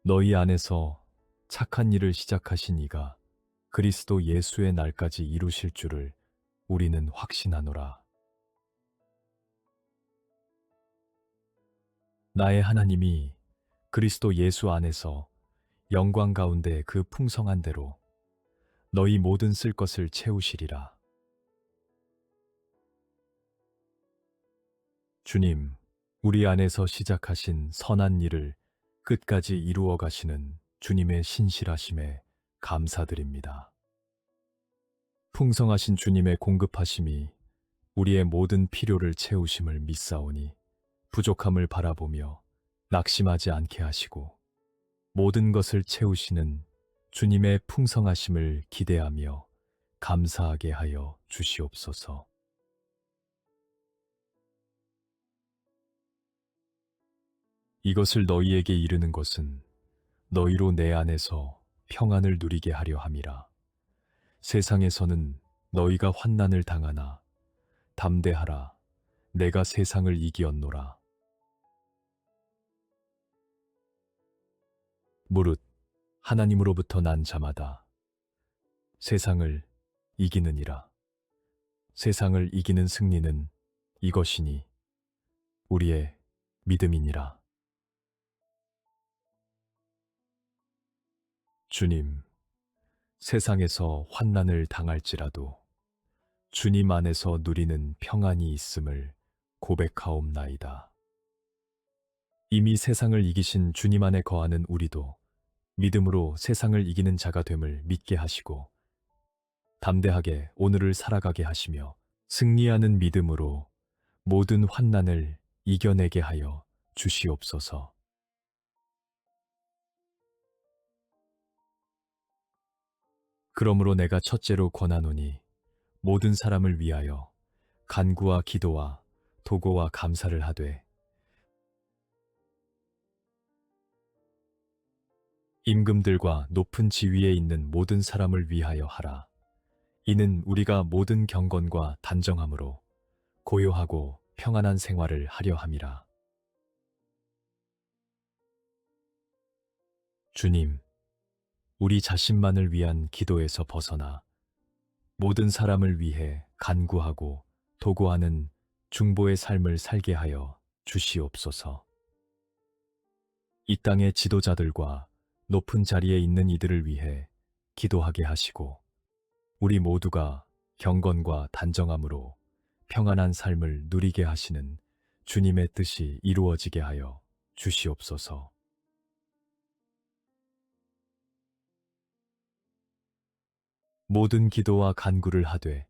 너희 안에서 착한 일을 시작하신 이가 그리스도 예수의 날까지 이루실 줄을 우리는 확신하노라. 나의 하나님이 그리스도 예수 안에서 영광 가운데 그 풍성한 대로 너희 모든 쓸 것을 채우시리라. 주님, 우리 안에서 시작하신 선한 일을 끝까지 이루어 가시는 주님의 신실하심에 감사드립니다. 풍성하신 주님의 공급하심이 우리의 모든 필요를 채우심을 믿사오니 부족함을 바라보며 낙심하지 않게 하시고 모든 것을 채우시는 주님의 풍성하심을 기대하며 감사하게 하여 주시옵소서. 이것을 너희에게 이르는 것은 너희로 내 안에서 평안을 누리게 하려 함이라. 세상에서는 너희가 환난을 당하나 담대하라. 내가 세상을 이기었노라. 무릇 하나님으로부터 난 자마다 세상을 이기느니라. 세상을 이기는 승리는 이것이니 우리의 믿음이니라. 주님, 세상에서 환난을 당할지라도 주님 안에서 누리는 평안이 있음을 고백하옵나이다. 이미 세상을 이기신 주님 안에 거하는 우리도 믿음으로 세상을 이기는 자가 됨을 믿게 하시고 담대하게 오늘을 살아가게 하시며 승리하는 믿음으로 모든 환난을 이겨내게 하여 주시옵소서. 그러므로 내가 첫째로 권하노니 모든 사람을 위하여 간구와 기도와 도고와 감사를 하되 임금들과 높은 지위에 있는 모든 사람을 위하여 하라. 이는 우리가 모든 경건과 단정함으로 고요하고 평안한 생활을 하려 함이라. 주님, 우리 자신만을 위한 기도에서 벗어나 모든 사람을 위해 간구하고 도구하는 중보의 삶을 살게 하여 주시옵소서. 이 땅의 지도자들과 높은 자리에 있는 이들을 위해 기도하게 하시고 우리 모두가 경건과 단정함으로 평안한 삶을 누리게 하시는 주님의 뜻이 이루어지게 하여 주시옵소서. 모든 기도와 간구를 하되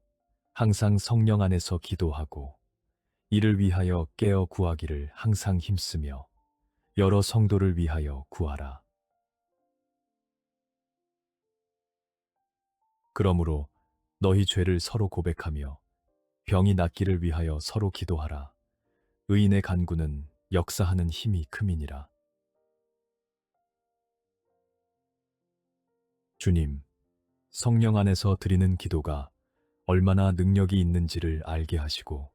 항상 성령 안에서 기도하고 이를 위하여 깨어 구하기를 항상 힘쓰며 여러 성도를 위하여 구하라. 그러므로 너희 죄를 서로 고백하며 병이 낫기를 위하여 서로 기도하라. 의인의 간구는 역사하는 힘이 큼이니라. 주님, 성령 안에서 드리는 기도가 얼마나 능력이 있는지를 알게 하시고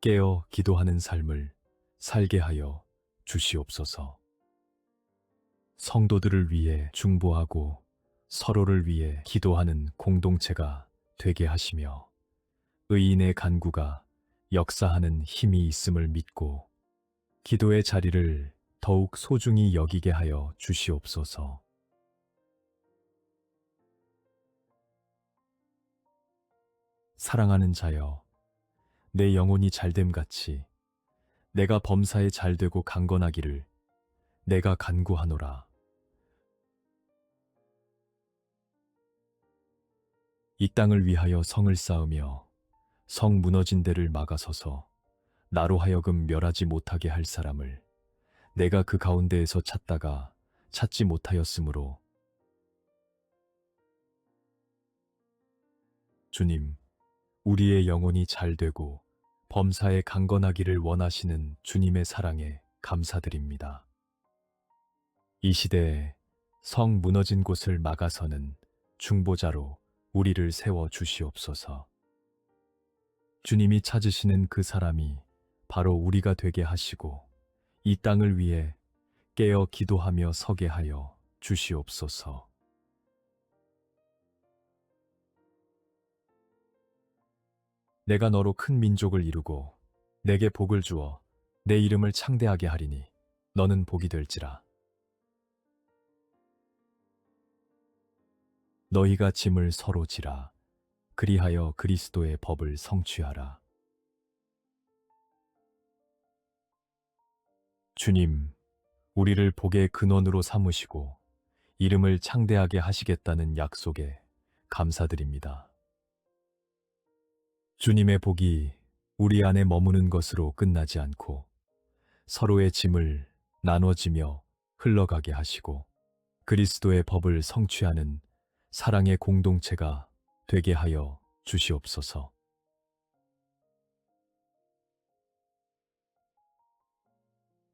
깨어 기도하는 삶을 살게 하여 주시옵소서. 성도들을 위해 중보하고 서로를 위해 기도하는 공동체가 되게 하시며 의인의 간구가 역사하는 힘이 있음을 믿고 기도의 자리를 더욱 소중히 여기게 하여 주시옵소서. 사랑하는 자여, 내 영혼이 잘됨같이 내가 범사에 잘되고 강건하기를 내가 간구하노라. 이 땅을 위하여 성을 쌓으며 성 무너진 데를 막아서서 나로 하여금 멸하지 못하게 할 사람을 내가 그 가운데에서 찾다가 찾지 못하였으므로 주님, 우리의 영혼이 잘되고 범사에 강건하기를 원하시는 주님의 사랑에 감사드립니다. 이 시대에 성 무너진 곳을 막아서는 중보자로 우리를 세워 주시옵소서. 주님이 찾으시는 그 사람이 바로 우리가 되게 하시고 이 땅을 위해 깨어 기도하며 서게 하여 주시옵소서. 내가 너로 큰 민족을 이루고 내게 복을 주어 내 이름을 창대하게 하리니 너는 복이 될지라. 너희가 짐을 서로 지라. 그리하여 그리스도의 법을 성취하라. 주님, 우리를 복의 근원으로 삼으시고 이름을 창대하게 하시겠다는 약속에 감사드립니다. 주님의 복이 우리 안에 머무는 것으로 끝나지 않고 서로의 짐을 나눠지며 흘러가게 하시고 그리스도의 법을 성취하는 사랑의 공동체가 되게 하여 주시옵소서.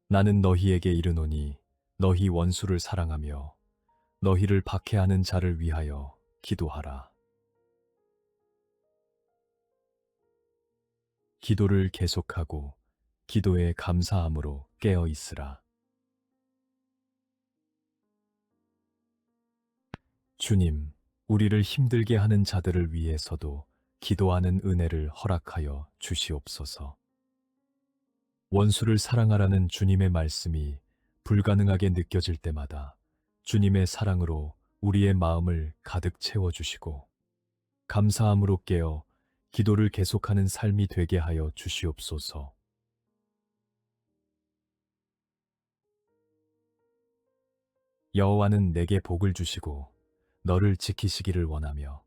나는 너희에게 이르노니 너희 원수를 사랑하며 너희를 박해하는 자를 위하여 기도하라. 기도를 계속하고 기도에 감사함으로 깨어 있으라. 주님, 우리를 힘들게 하는 자들을 위해서도 기도하는 은혜를 허락하여 주시옵소서. 원수를 사랑하라는 주님의 말씀이 불가능하게 느껴질 때마다 주님의 사랑으로 우리의 마음을 가득 채워주시고 감사함으로 깨어 기도를 계속하는 삶이 되게 하여 주시옵소서. 여호와는 내게 복을 주시고 너를 지키시기를 원하며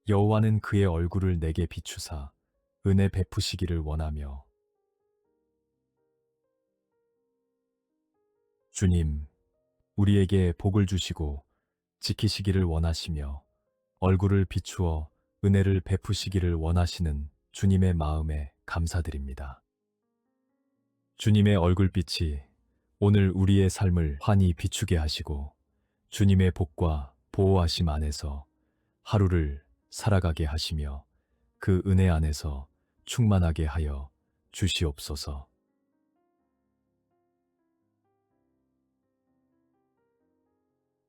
여호와는 그의 얼굴을 내게 비추사 은혜 베푸시기를 원하며 주님, 우리에게 복을 주시고 지키시기를 원하시며 얼굴을 비추어 은혜를 베푸시기를 원하시는 주님의 마음에 감사드립니다. 주님의 얼굴빛이 오늘 우리의 삶을 환히 비추게 하시고 주님의 복과 보호하심 안에서 하루를 살아가게 하시며 그 은혜 안에서 충만하게 하여 주시옵소서.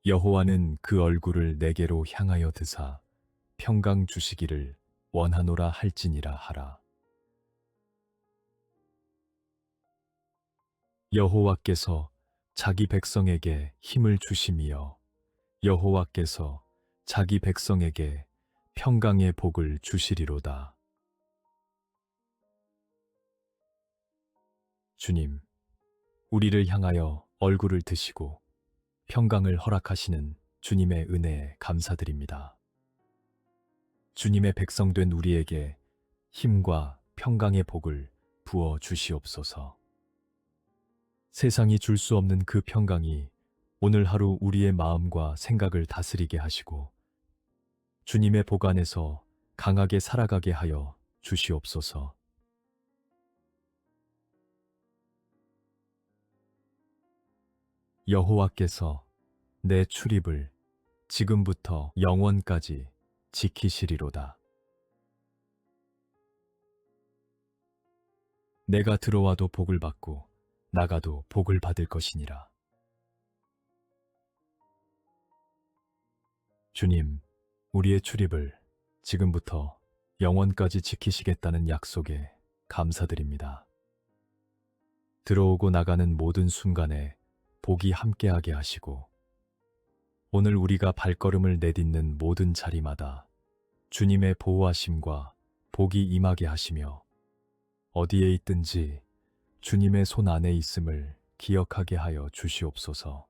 여호와는 그 얼굴을 내게로 향하여 드사 평강 주시기를 원하노라 할지니라 하라. 여호와께서 자기 백성에게 힘을 주심이여 여호와께서 자기 백성에게 평강의 복을 주시리로다. 주님, 우리를 향하여 얼굴을 드시고 평강을 허락하시는 주님의 은혜에 감사드립니다. 주님의 백성된 우리에게 힘과 평강의 복을 부어 주시옵소서. 세상이 줄 수 없는 그 평강이 오늘 하루 우리의 마음과 생각을 다스리게 하시고 주님의 복 안에서 강하게 살아가게 하여 주시옵소서. 여호와께서 내 출입을 지금부터 영원까지 지키시리로다. 내가 들어와도 복을 받고 나가도 복을 받을 것이니라. 주님, 우리의 출입을 지금부터 영원까지 지키시겠다는 약속에 감사드립니다. 들어오고 나가는 모든 순간에 복이 함께하게 하시고 오늘 우리가 발걸음을 내딛는 모든 자리마다 주님의 보호하심과 복이 임하게 하시며 어디에 있든지 주님의 손 안에 있음을 기억하게 하여 주시옵소서.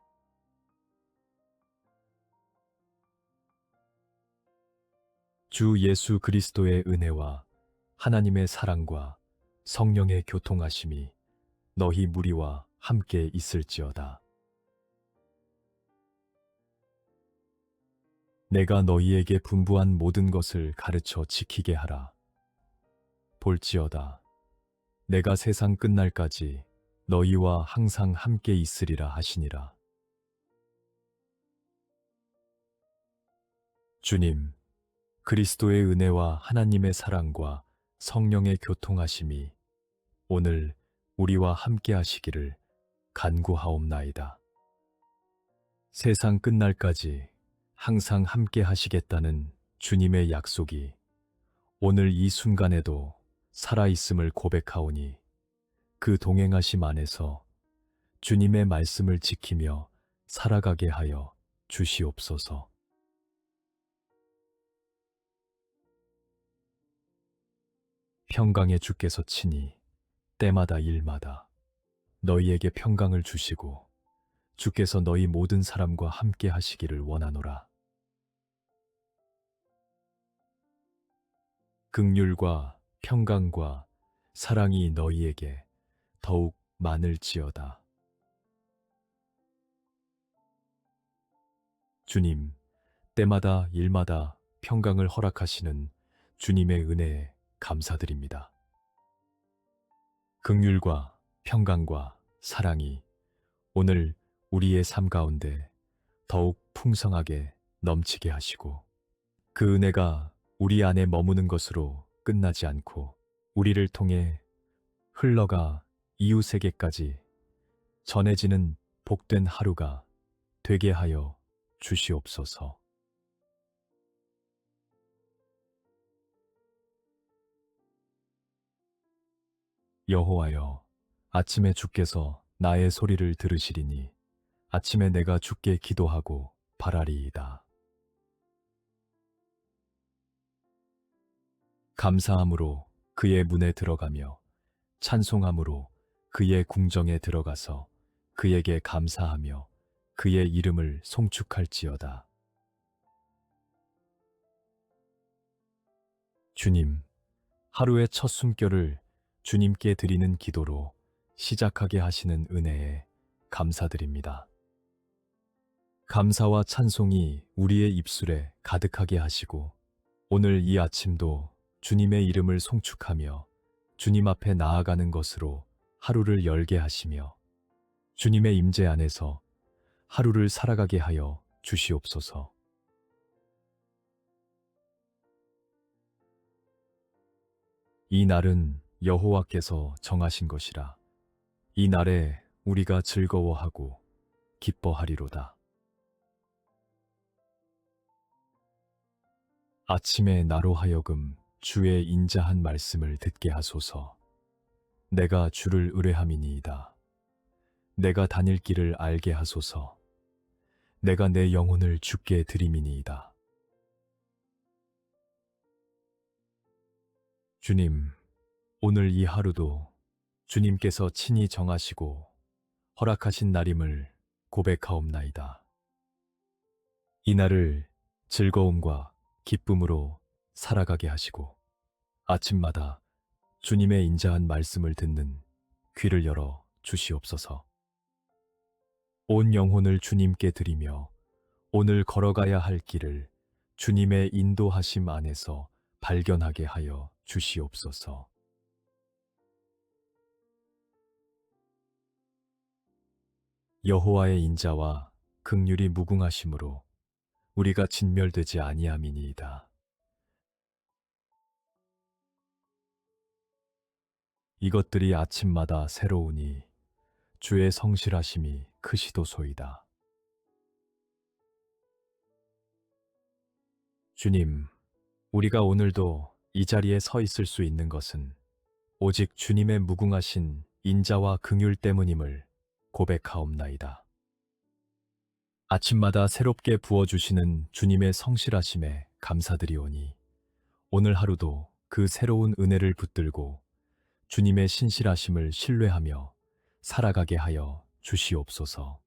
주 예수 그리스도의 은혜와 하나님의 사랑과 성령의 교통하심이 너희 무리와 함께 있을지어다. 내가 너희에게 분부한 모든 것을 가르쳐 지키게 하라. 볼지어다. 내가 세상 끝날까지 너희와 항상 함께 있으리라 하시니라. 주님, 그리스도의 은혜와 하나님의 사랑과 성령의 교통하심이 오늘 우리와 함께 하시기를 간구하옵나이다. 세상 끝날까지 항상 함께 하시겠다는 주님의 약속이 오늘 이 순간에도 살아있음을 고백하오니 그 동행하심 안에서 주님의 말씀을 지키며 살아가게 하여 주시옵소서. 평강의 주께서 친히 때마다 일마다 너희에게 평강을 주시고 주께서 너희 모든 사람과 함께 하시기를 원하노라. 긍휼과 평강과 사랑이 너희에게 더욱 많을지어다. 주님, 때마다 일마다 평강을 허락하시는 주님의 은혜에 감사드립니다. 긍휼과 평강과 사랑이 오늘 우리의 삶 가운데 더욱 풍성하게 넘치게 하시고 그 은혜가 우리 안에 머무는 것으로 끝나지 않고 우리를 통해 흘러가 이웃에게까지 전해지는 복된 하루가 되게 하여 주시옵소서. 여호와여, 아침에 주께서 나의 소리를 들으시리니 아침에 내가 주께 기도하고 바라리이다. 감사함으로 그의 문에 들어가며 찬송함으로 그의 궁정에 들어가서 그에게 감사하며 그의 이름을 송축할지어다. 주님, 하루의 첫 숨결을 주님께 드리는 기도로 시작하게 하시는 은혜에 감사드립니다. 감사와 찬송이 우리의 입술에 가득하게 하시고 오늘 이 아침도 주님의 이름을 송축하며 주님 앞에 나아가는 것으로 하루를 열게 하시며 주님의 임재 안에서 하루를 살아가게 하여 주시옵소서. 이 날은 여호와께서 정하신 것이라. 이 날에 우리가 즐거워하고 기뻐하리로다. 아침에 나로 하여금 주의 인자한 말씀을 듣게 하소서. 내가 주를 의뢰함이니이다. 내가 다닐 길을 알게 하소서. 내가 내 영혼을 주께 드림이니이다. 주님, 오늘 이 하루도 주님께서 친히 정하시고 허락하신 날임을 고백하옵나이다. 이 날을 즐거움과 기쁨으로 살아가게 하시고 아침마다 주님의 인자한 말씀을 듣는 귀를 열어 주시옵소서. 온 영혼을 주님께 드리며 오늘 걸어가야 할 길을 주님의 인도하심 안에서 발견하게 하여 주시옵소서. 여호와의 인자와 긍휼이 무궁하심으로 우리가 진멸되지 아니함이니이다. 이것들이 아침마다 새로우니 주의 성실하심이 크시도소이다. 주님, 우리가 오늘도 이 자리에 서 있을 수 있는 것은 오직 주님의 무궁하신 인자와 긍휼 때문임을 고백하옵나이다. 아침마다 새롭게 부어주시는 주님의 성실하심에 감사드리오니 오늘 하루도 그 새로운 은혜를 붙들고 주님의 신실하심을 신뢰하며 살아가게 하여 주시옵소서.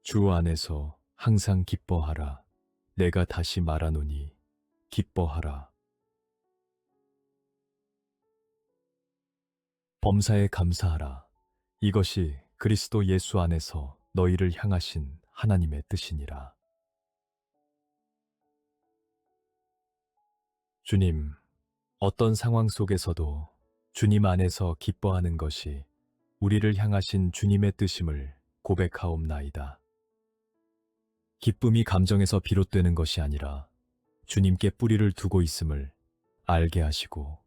주 안에서 항상 기뻐하라. 내가 다시 말하노니 기뻐하라. 범사에 감사하라. 이것이 그리스도 예수 안에서 너희를 향하신 하나님의 뜻이니라. 주님, 어떤 상황 속에서도 주님 안에서 기뻐하는 것이 우리를 향하신 주님의 뜻임을 고백하옵나이다. 기쁨이 감정에서 비롯되는 것이 아니라 주님께 뿌리를 두고 있음을 알게 하시고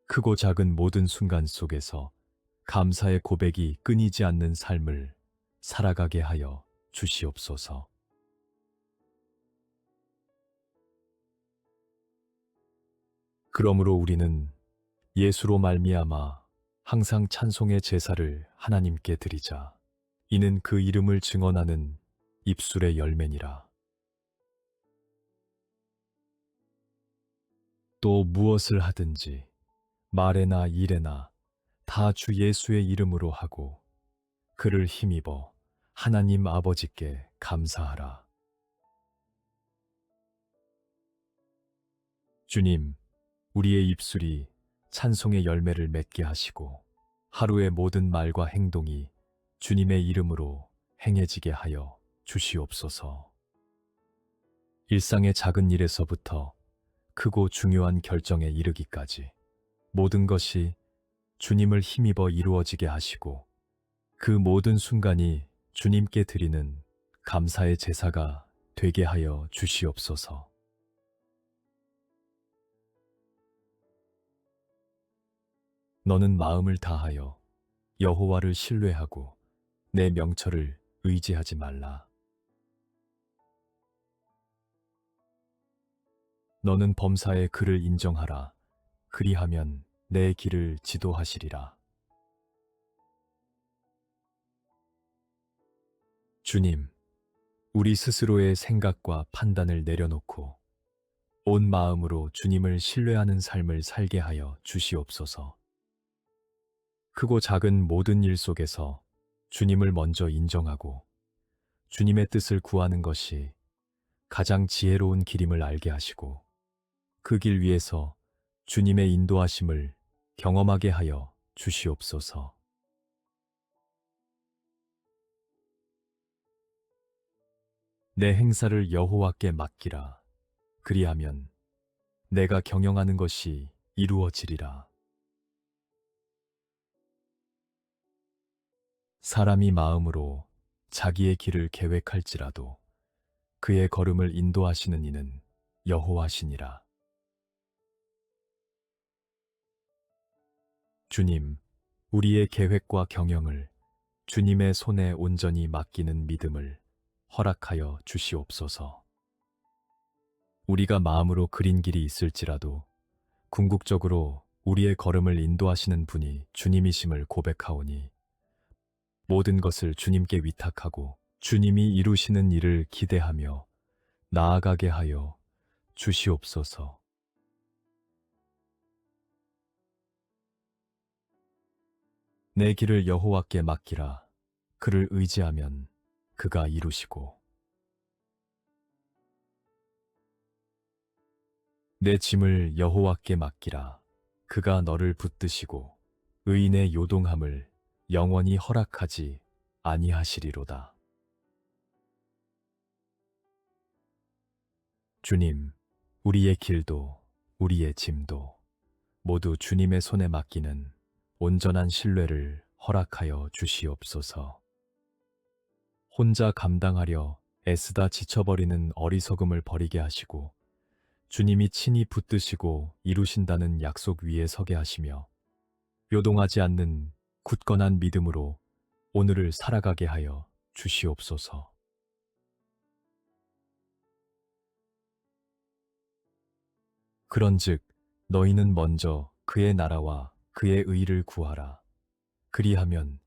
크고 작은 모든 순간 속에서 감사의 고백이 끊이지 않는 삶을 살아가게 하여 주시옵소서. 그러므로 우리는 예수로 말미암아 항상 찬송의 제사를 하나님께 드리자. 이는 그 이름을 증언하는 입술의 열매니라. 또 무엇을 하든지 말에나 일에나 다 주 예수의 이름으로 하고 그를 힘입어 하나님 아버지께 감사하라. 주님, 우리의 입술이 찬송의 열매를 맺게 하시고 하루의 모든 말과 행동이 주님의 이름으로 행해지게 하여 주시옵소서. 일상의 작은 일에서부터 크고 중요한 결정에 이르기까지 모든 것이 주님을 힘입어 이루어지게 하시고 그 모든 순간이 주님께 드리는 감사의 제사가 되게 하여 주시옵소서. 너는 마음을 다하여 여호와를 신뢰하고 내 명철을 의지하지 말라. 너는 범사의 그를 인정하라. 그리하면 내 길을 지도하시리라. 주님, 우리 스스로의 생각과 판단을 내려놓고 온 마음으로 주님을 신뢰하는 삶을 살게 하여 주시옵소서. 크고 작은 모든 일 속에서 주님을 먼저 인정하고 주님의 뜻을 구하는 것이 가장 지혜로운 길임을 알게 하시고 그 길 위에서 주님의 인도하심을 경험하게 하여 주시옵소서. 내 행사를 여호와께 맡기라. 그리하면 내가 경영하는 것이 이루어지리라. 사람이 마음으로 자기의 길을 계획할지라도 그의 걸음을 인도하시는 이는 여호와시니라. 주님, 우리의 계획과 경영을 주님의 손에 온전히 맡기는 믿음을 허락하여 주시옵소서. 우리가 마음으로 그린 길이 있을지라도 궁극적으로 우리의 걸음을 인도하시는 분이 주님이심을 고백하오니 모든 것을 주님께 위탁하고 주님이 이루시는 일을 기대하며 나아가게 하여 주시옵소서. 내 길을 여호와께 맡기라. 그를 의지하면 그가 이루시고 내 짐을 여호와께 맡기라. 그가 너를 붙드시고 의인의 요동함을 영원히 허락하지 아니하시리로다. 주님, 우리의 길도 우리의 짐도 모두 주님의 손에 맡기는 온전한 신뢰를 허락하여 주시옵소서. 혼자 감당하려 애쓰다 지쳐버리는 어리석음을 버리게 하시고 주님이 친히 붙드시고 이루신다는 약속 위에 서게 하시며 요동하지 않는 굳건한 믿음으로 오늘을 살아가게 하여 주시옵소서. 그런즉 너희는 먼저 그의 나라와 그의 의를 구하라. 그리하면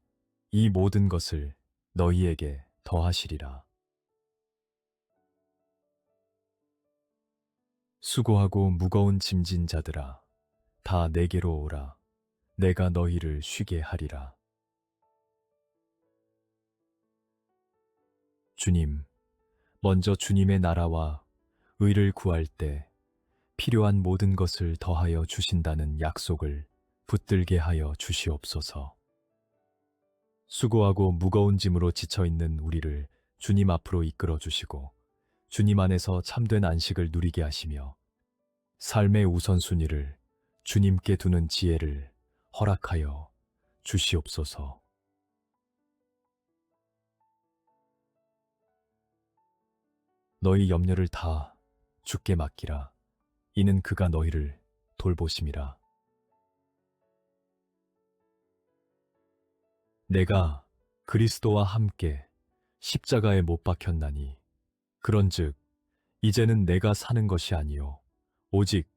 이 모든 것을 너희에게 더하시리라. 수고하고 무거운 짐진 자들아, 다 내게로 오라. 내가 너희를 쉬게 하리라. 주님, 먼저 주님의 나라와 의를 구할 때 필요한 모든 것을 더하여 주신다는 약속을 붙들게 하여 주시옵소서. 수고하고 무거운 짐으로 지쳐있는 우리를 주님 앞으로 이끌어 주시고 주님 안에서 참된 안식을 누리게 하시며 삶의 우선순위를 주님께 두는 지혜를 허락하여 주시옵소서. 너희 염려를 다 주께 맡기라. 이는 그가 너희를 돌보심이라. 내가 그리스도와 함께 십자가에 못 박혔나니 그런즉 이제는 내가 사는 것이 아니요 오직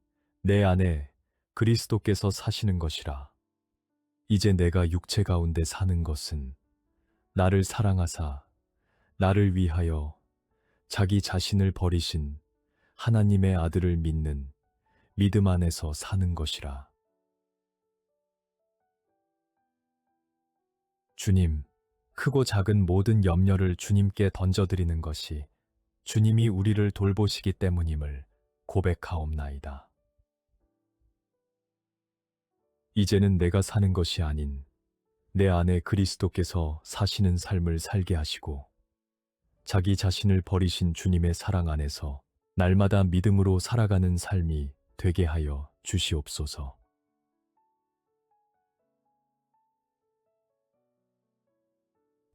내 안에 그리스도께서 사시는 것이라. 이제 내가 육체 가운데 사는 것은 나를 사랑하사 나를 위하여 자기 자신을 버리신 하나님의 아들을 믿는 믿음 안에서 사는 것이라. 주님, 크고 작은 모든 염려를 주님께 던져드리는 것이 주님이 우리를 돌보시기 때문임을 고백하옵나이다. 이제는 내가 사는 것이 아닌 내 안에 그리스도께서 사시는 삶을 살게 하시고 자기 자신을 버리신 주님의 사랑 안에서 날마다 믿음으로 살아가는 삶이 되게 하여 주시옵소서.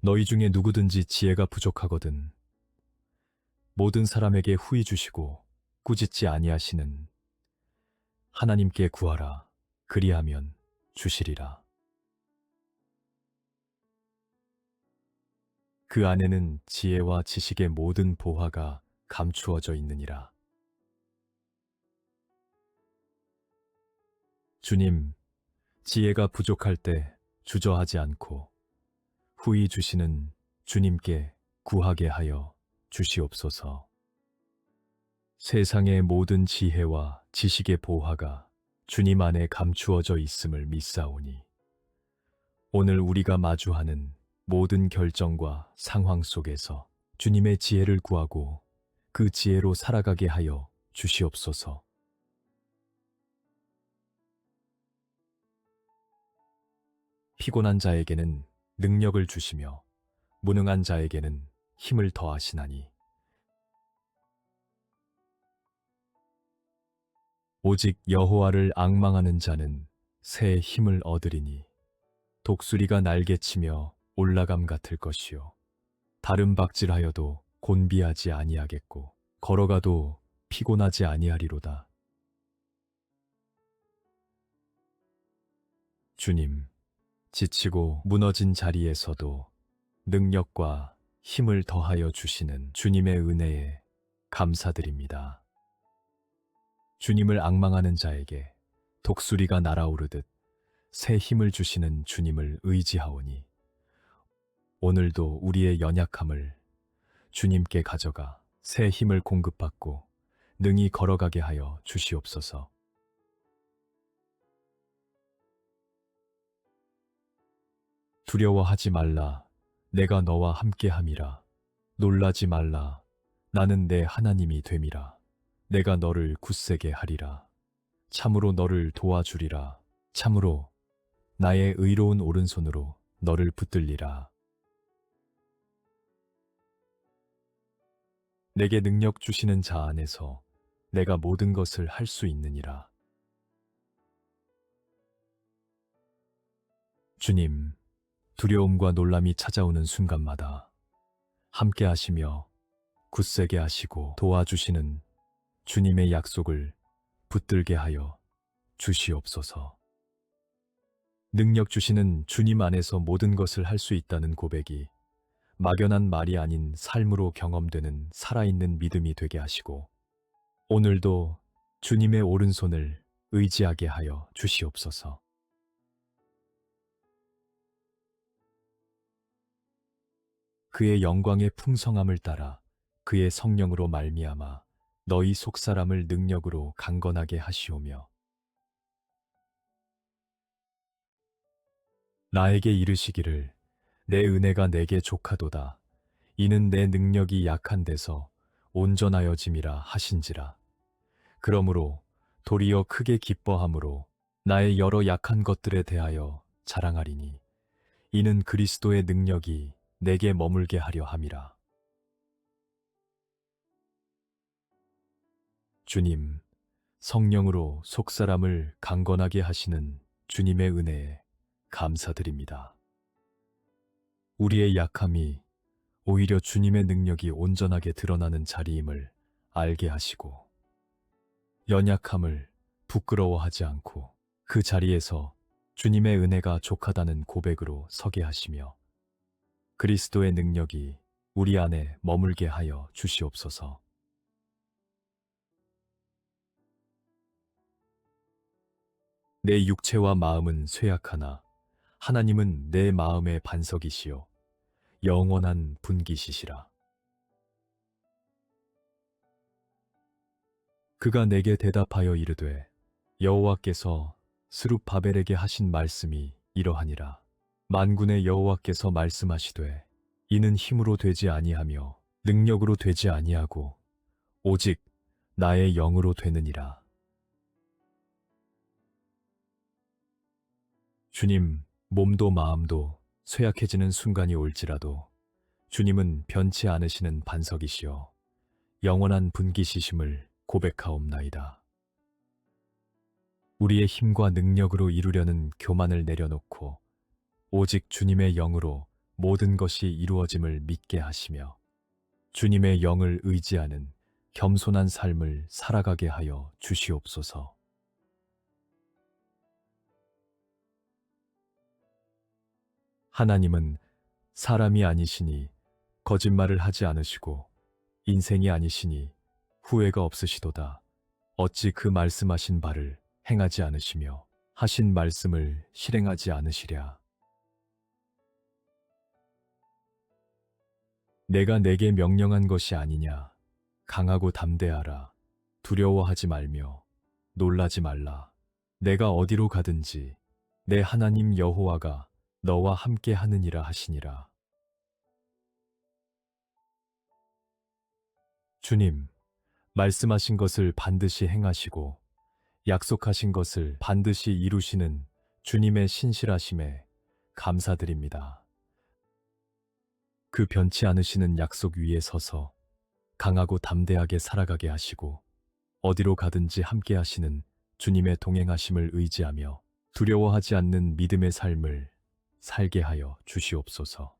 너희 중에 누구든지 지혜가 부족하거든 모든 사람에게 후히 주시고 꾸짖지 아니하시는 하나님께 구하라. 그리하면 주시리라. 그 안에는 지혜와 지식의 모든 보화가 감추어져 있느니라. 주님, 지혜가 부족할 때 주저하지 않고 후히 주시는 주님께 구하게 하여 주시옵소서. 세상의 모든 지혜와 지식의 보화가 주님 안에 감추어져 있음을 믿사오니 오늘 우리가 마주하는 모든 결정과 상황 속에서 주님의 지혜를 구하고 그 지혜로 살아가게 하여 주시옵소서. 피곤한 자에게는 능력을 주시며 무능한 자에게는 힘을 더하시나니 오직 여호와를 앙망하는 자는 새 힘을 얻으리니 독수리가 날개치며 올라감 같을 것이요 다른 박질하여도 곤비하지 아니하겠고 걸어가도 피곤하지 아니하리로다. 주님, 지치고 무너진 자리에서도 능력과 힘을 더하여 주시는 주님의 은혜에 감사드립니다. 주님을 앙망하는 자에게 독수리가 날아오르듯 새 힘을 주시는 주님을 의지하오니 오늘도 우리의 연약함을 주님께 가져가 새 힘을 공급받고 능히 걸어가게 하여 주시옵소서. 두려워하지 말라. 내가 너와 함께함이라. 놀라지 말라. 나는 내 하나님이 됨이라. 내가 너를 굳세게 하리라. 참으로 너를 도와주리라. 참으로 나의 의로운 오른손으로 너를 붙들리라. 내게 능력 주시는 자 안에서 내가 모든 것을 할 수 있느니라. 주님, 두려움과 놀람이 찾아오는 순간마다 함께 하시며 굳세게 하시고 도와주시는 주님의 약속을 붙들게 하여 주시옵소서. 능력 주시는 주님 안에서 모든 것을 할 수 있다는 고백이 막연한 말이 아닌 삶으로 경험되는 살아있는 믿음이 되게 하시고 오늘도 주님의 오른손을 의지하게 하여 주시옵소서. 그의 영광의 풍성함을 따라 그의 성령으로 말미암아 너희 속사람을 능력으로 강건하게 하시오며 나에게 이르시기를 내 은혜가 내게 족하도다. 이는 내 능력이 약한 데서 온전하여짐이라 하신지라. 그러므로 도리어 크게 기뻐함으로 나의 여러 약한 것들에 대하여 자랑하리니 이는 그리스도의 능력이 내게 머물게 하려 함이라. 주님, 성령으로 속사람을 강건하게 하시는 주님의 은혜에 감사드립니다. 우리의 약함이 오히려 주님의 능력이 온전하게 드러나는 자리임을 알게 하시고 연약함을 부끄러워하지 않고 그 자리에서 주님의 은혜가 족하다는 고백으로 서게 하시며 그리스도의 능력이 우리 안에 머물게 하여 주시옵소서. 내 육체와 마음은 쇠약하나 하나님은 내 마음의 반석이시요 영원한 분기시시라. 그가 내게 대답하여 이르되 여호와께서 스룹바벨에게 하신 말씀이 이러하니라. 만군의 여호와께서 말씀하시되 이는 힘으로 되지 아니하며 능력으로 되지 아니하고 오직 나의 영으로 되느니라. 주님, 몸도 마음도 쇠약해지는 순간이 올지라도 주님은 변치 않으시는 반석이시여 영원한 분기시심을 고백하옵나이다. 우리의 힘과 능력으로 이루려는 교만을 내려놓고 오직 주님의 영으로 모든 것이 이루어짐을 믿게 하시며 주님의 영을 의지하는 겸손한 삶을 살아가게 하여 주시옵소서. 하나님은 사람이 아니시니 거짓말을 하지 않으시고 인생이 아니시니 후회가 없으시도다. 어찌 그 말씀하신 바를 행하지 않으시며 하신 말씀을 실행하지 않으시랴. 내가 내게 명령한 것이 아니냐. 강하고 담대하라. 두려워하지 말며 놀라지 말라. 내가 어디로 가든지 내 하나님 여호와가 너와 함께 하느니라 하시니라. 주님, 말씀하신 것을 반드시 행하시고 약속하신 것을 반드시 이루시는 주님의 신실하심에 감사드립니다. 그 변치 않으시는 약속 위에 서서 강하고 담대하게 살아가게 하시고 어디로 가든지 함께 하시는 주님의 동행하심을 의지하며 두려워하지 않는 믿음의 삶을 살게 하여 주시옵소서.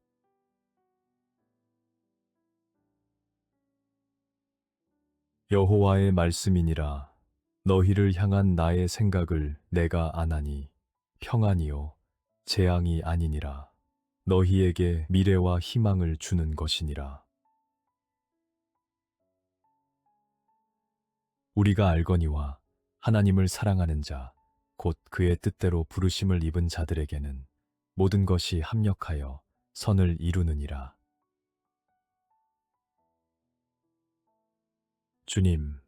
여호와의 말씀이니라. 너희를 향한 나의 생각을 내가 아나니 평안이요 재앙이 아니니라. 너희에게 미래와 희망을 주는 것이니라. 우리가 알거니와 하나님을 사랑하는 자 곧 그의 뜻대로 부르심을 입은 자들에게는 모든 것이 합력하여 선을 이루느니라. 주님,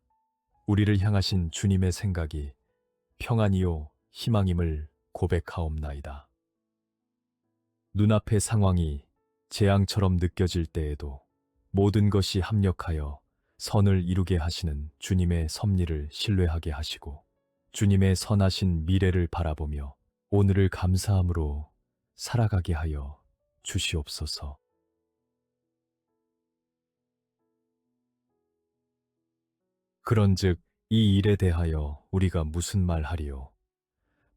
우리를 향하신 주님의 생각이 평안이요 희망임을 고백하옵나이다. 눈앞의 상황이 재앙처럼 느껴질 때에도 모든 것이 합력하여 선을 이루게 하시는 주님의 섭리를 신뢰하게 하시고 주님의 선하신 미래를 바라보며 오늘을 감사함으로 살아가게 하여 주시옵소서. 그런즉 이 일에 대하여 우리가 무슨 말하리요?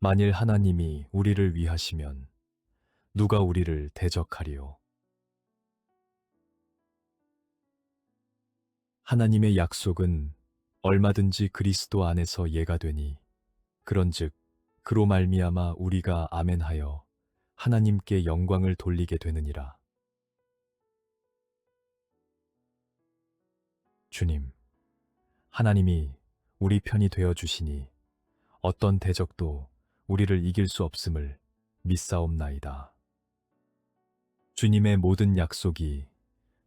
만일 하나님이 우리를 위하시면 누가 우리를 대적하리요? 하나님의 약속은 얼마든지 그리스도 안에서 예가 되니 그런즉 그로 말미암아 우리가 아멘하여 하나님께 영광을 돌리게 되느니라. 주님, 하나님이 우리 편이 되어 주시니 어떤 대적도 우리를 이길 수 없음을 믿사옵나이다. 주님의 모든 약속이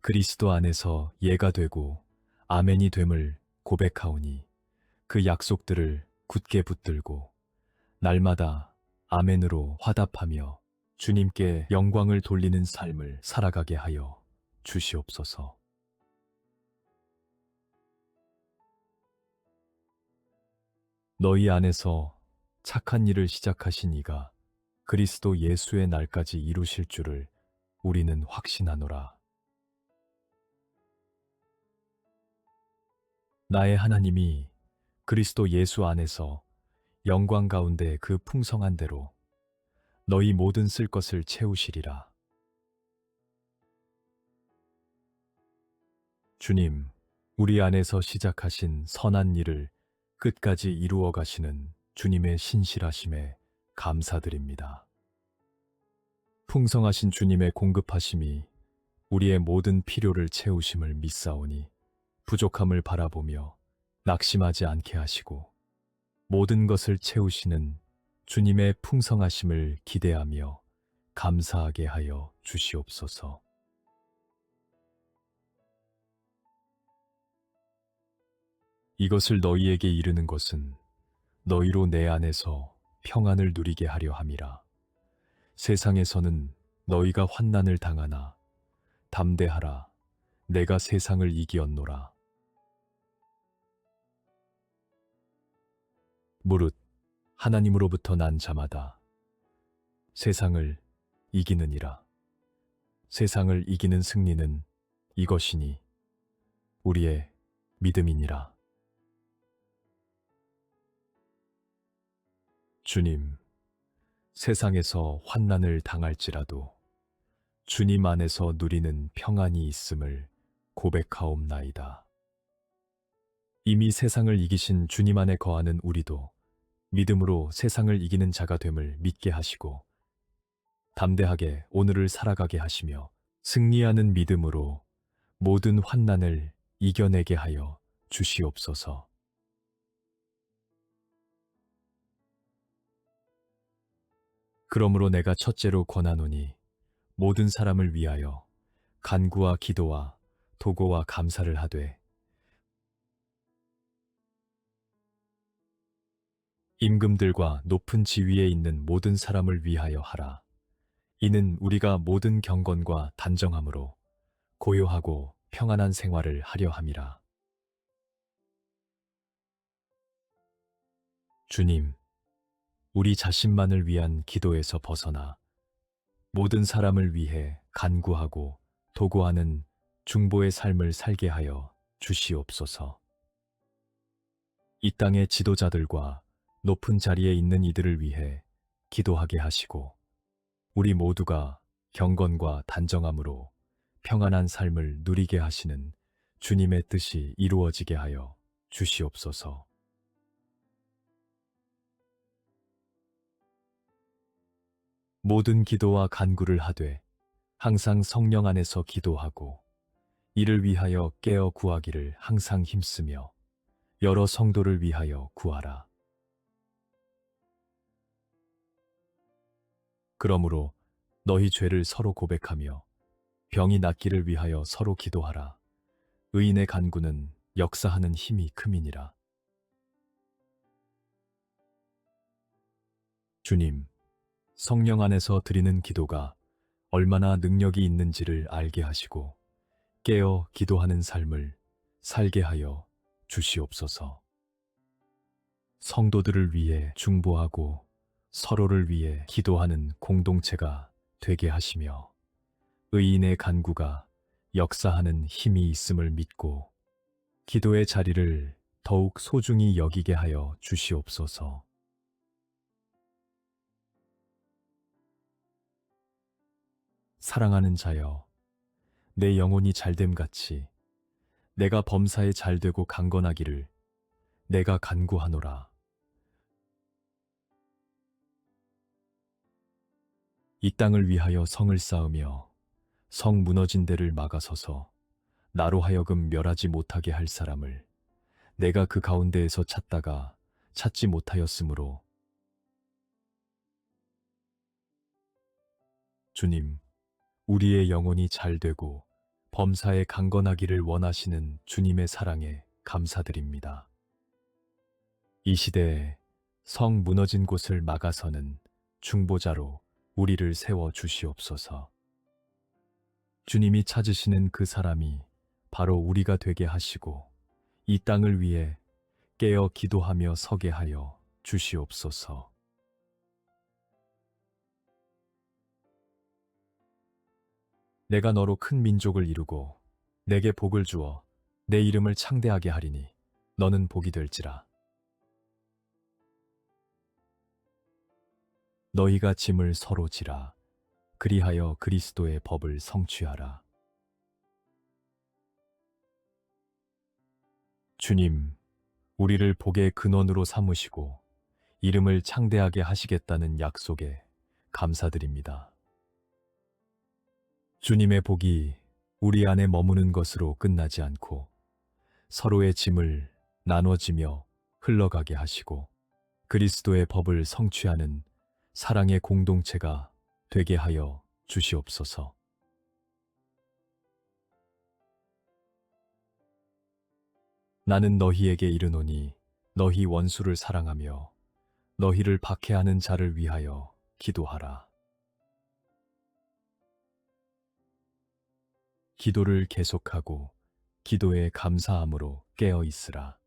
그리스도 안에서 예가 되고 아멘이 됨을 고백하오니 그 약속들을 굳게 붙들고 날마다 아멘으로 화답하며 주님께 영광을 돌리는 삶을 살아가게 하여 주시옵소서. 너희 안에서 착한 일을 시작하신 이가 그리스도 예수의 날까지 이루실 줄을 우리는 확신하노라. 나의 하나님이 그리스도 예수 안에서 영광 가운데 그 풍성한 대로 너희 모든 쓸 것을 채우시리라. 주님, 우리 안에서 시작하신 선한 일을 끝까지 이루어 가시는 주님의 신실하심에 감사드립니다. 풍성하신 주님의 공급하심이 우리의 모든 필요를 채우심을 믿사오니 부족함을 바라보며 낙심하지 않게 하시고 모든 것을 채우시는 주님의 풍성하심을 기대하며 감사하게 하여 주시옵소서. 이것을 너희에게 이르는 것은 너희로 내 안에서 평안을 누리게 하려 함이라. 세상에서는 너희가 환난을 당하나 담대하라. 내가 세상을 이기었노라. 무릇 하나님으로부터 난 자마다 세상을 이기느니라. 세상을 이기는 승리는 이것이니 우리의 믿음이니라. 주님, 세상에서 환난을 당할지라도 주님 안에서 누리는 평안이 있음을 고백하옵나이다. 이미 세상을 이기신 주님 안에 거하는 우리도 믿음으로 세상을 이기는 자가 됨을 믿게 하시고 담대하게 오늘을 살아가게 하시며 승리하는 믿음으로 모든 환난을 이겨내게 하여 주시옵소서. 그러므로 내가 첫째로 권하노니 모든 사람을 위하여 간구와 기도와 도고와 감사를 하되 임금들과 높은 지위에 있는 모든 사람을 위하여 하라. 이는 우리가 모든 경건과 단정함으로 고요하고 평안한 생활을 하려 함이라. 주님, 우리 자신만을 위한 기도에서 벗어나 모든 사람을 위해 간구하고 도구하는 중보의 삶을 살게 하여 주시옵소서. 이 땅의 지도자들과 높은 자리에 있는 이들을 위해 기도하게 하시고 우리 모두가 경건과 단정함으로 평안한 삶을 누리게 하시는 주님의 뜻이 이루어지게 하여 주시옵소서. 모든 기도와 간구를 하되 항상 성령 안에서 기도하고 이를 위하여 깨어 구하기를 항상 힘쓰며 여러 성도를 위하여 구하라. 그러므로 너희 죄를 서로 고백하며 병이 낫기를 위하여 서로 기도하라. 의인의 간구는 역사하는 힘이 큼이니라. 주님, 성령 안에서 드리는 기도가 얼마나 능력이 있는지를 알게 하시고 깨어 기도하는 삶을 살게 하여 주시옵소서. 성도들을 위해 중보하고 서로를 위해 기도하는 공동체가 되게 하시며 의인의 간구가 역사하는 힘이 있음을 믿고 기도의 자리를 더욱 소중히 여기게 하여 주시옵소서. 사랑하는 자여, 내 영혼이 잘됨 같이 내가 범사에 잘되고 강건하기를 내가 간구하노라. 이 땅을 위하여 성을 쌓으며 성 무너진 데를 막아서서 나로 하여금 멸하지 못하게 할 사람을 내가 그 가운데에서 찾다가 찾지 못하였으므로 주님, 우리의 영혼이 잘되고 범사에 강건하기를 원하시는 주님의 사랑에 감사드립니다. 이 시대에 성 무너진 곳을 막아서는 중보자로 우리를 세워 주시옵소서. 주님이 찾으시는 그 사람이 바로 우리가 되게 하시고 이 땅을 위해 깨어 기도하며 서게 하여 주시옵소서. 내가 너로 큰 민족을 이루고 내게 복을 주어 내 이름을 창대하게 하리니 너는 복이 될지라. 너희가 짐을 서로 지라. 그리하여 그리스도의 법을 성취하라. 주님, 우리를 복의 근원으로 삼으시고 이름을 창대하게 하시겠다는 약속에 감사드립니다. 주님의 복이 우리 안에 머무는 것으로 끝나지 않고 서로의 짐을 나눠지며 흘러가게 하시고 그리스도의 법을 성취하는 사랑의 공동체가 되게 하여 주시옵소서. 나는 너희에게 이르노니 너희 원수를 사랑하며 너희를 박해하는 자를 위하여 기도하라. 기도를 계속하고 기도에 감사함으로 깨어 있으라.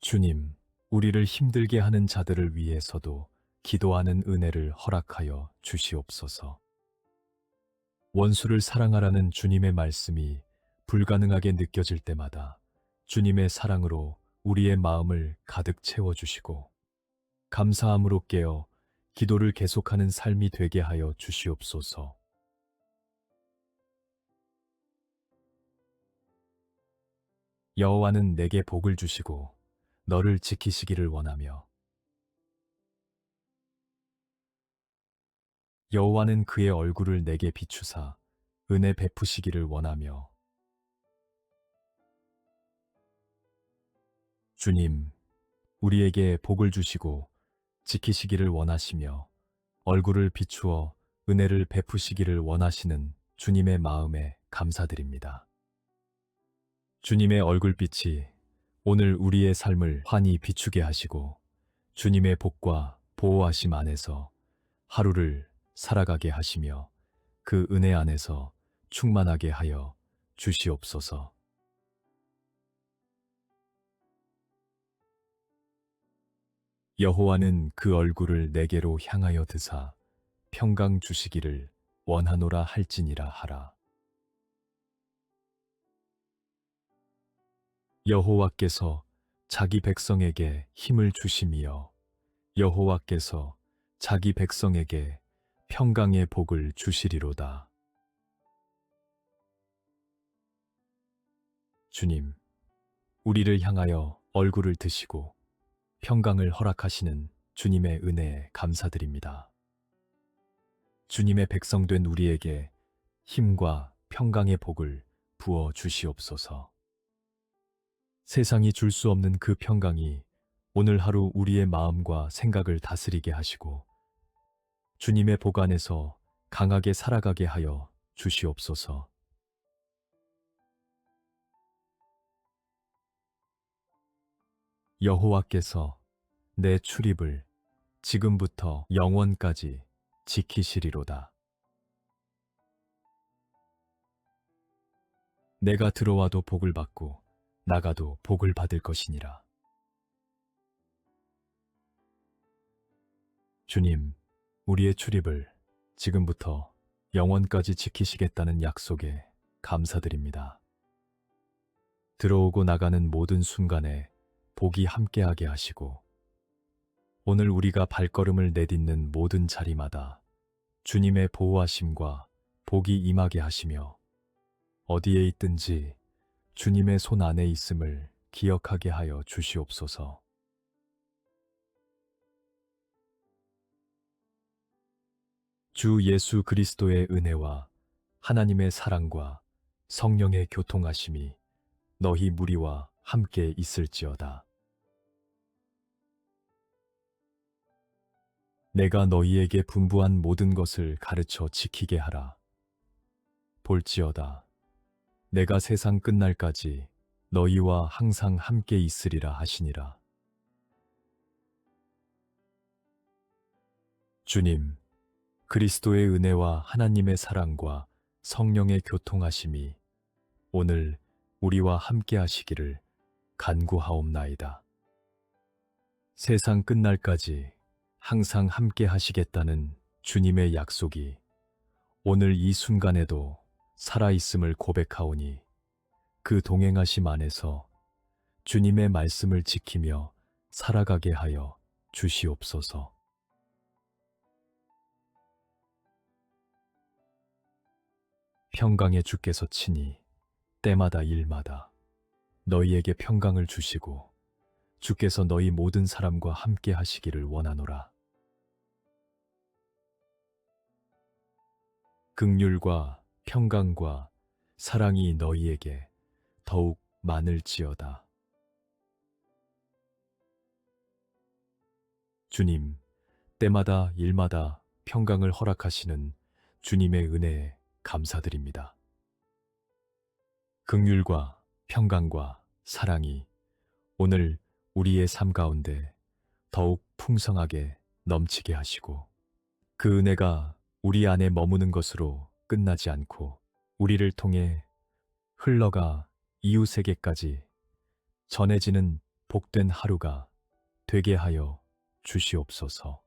주님, 우리를 힘들게 하는 자들을 위해서도 기도하는 은혜를 허락하여 주시옵소서. 원수를 사랑하라는 주님의 말씀이 불가능하게 느껴질 때마다 주님의 사랑으로 우리의 마음을 가득 채워주시고 감사함으로 깨어 기도를 계속하는 삶이 되게 하여 주시옵소서. 여호와는 내게 복을 주시고 너를 지키시기를 원하며 여호와는 그의 얼굴을 내게 비추사 은혜 베푸시기를 원하며 주님, 우리에게 복을 주시고 지키시기를 원하시며 얼굴을 비추어 은혜를 베푸시기를 원하시는 주님의 마음에 감사드립니다. 주님의 얼굴빛이 오늘 우리의 삶을 환히 비추게 하시고 주님의 복과 보호하심 안에서 하루를 살아가게 하시며 그 은혜 안에서 충만하게 하여 주시옵소서. 여호와는 그 얼굴을 내게로 향하여 드사 평강 주시기를 원하노라 할지니라 하라. 여호와께서 자기 백성에게 힘을 주심이여 여호와께서 자기 백성에게 평강의 복을 주시리로다. 주님, 우리를 향하여 얼굴을 드시고 평강을 허락하시는 주님의 은혜에 감사드립니다. 주님의 백성된 우리에게 힘과 평강의 복을 부어 주시옵소서. 세상이 줄 수 없는 그 평강이 오늘 하루 우리의 마음과 생각을 다스리게 하시고 주님의 복 안에서 강하게 살아가게 하여 주시옵소서. 여호와께서 내 출입을 지금부터 영원까지 지키시리로다. 내가 들어와도 복을 받고 나가도 복을 받을 것이니라. 주님, 우리의 출입을 지금부터 영원까지 지키시겠다는 약속에 감사드립니다. 들어오고 나가는 모든 순간에 복이 함께하게 하시고 오늘 우리가 발걸음을 내딛는 모든 자리마다 주님의 보호하심과 복이 임하게 하시며 어디에 있든지 주님의 손 안에 있음을 기억하게 하여 주시옵소서. 주 예수 그리스도의 은혜와 하나님의 사랑과 성령의 교통하심이 너희 무리와 함께 있을지어다. 내가 너희에게 분부한 모든 것을 가르쳐 지키게 하라. 볼지어다. 내가 세상 끝날까지 너희와 항상 함께 있으리라 하시니라. 주님, 그리스도의 은혜와 하나님의 사랑과 성령의 교통하심이 오늘 우리와 함께 하시기를 간구하옵나이다. 세상 끝날까지 항상 함께 하시겠다는 주님의 약속이 오늘 이 순간에도 살아있음을 고백하오니 그 동행하심 안에서 주님의 말씀을 지키며 살아가게 하여 주시옵소서. 평강의 주께서 친히 때마다 일마다 너희에게 평강을 주시고 주께서 너희 모든 사람과 함께 하시기를 원하노라. 긍휼과 평강과 사랑이 너희에게 더욱 많을지어다. 주님, 때마다 일마다 평강을 허락하시는 주님의 은혜에 감사드립니다. 긍휼과 평강과 사랑이 오늘 우리의 삶 가운데 더욱 풍성하게 넘치게 하시고 그 은혜가 우리 안에 머무는 것으로 끝나지 않고 우리를 통해 흘러가 이웃에게까지 전해지는 복된 하루가 되게 하여 주시옵소서.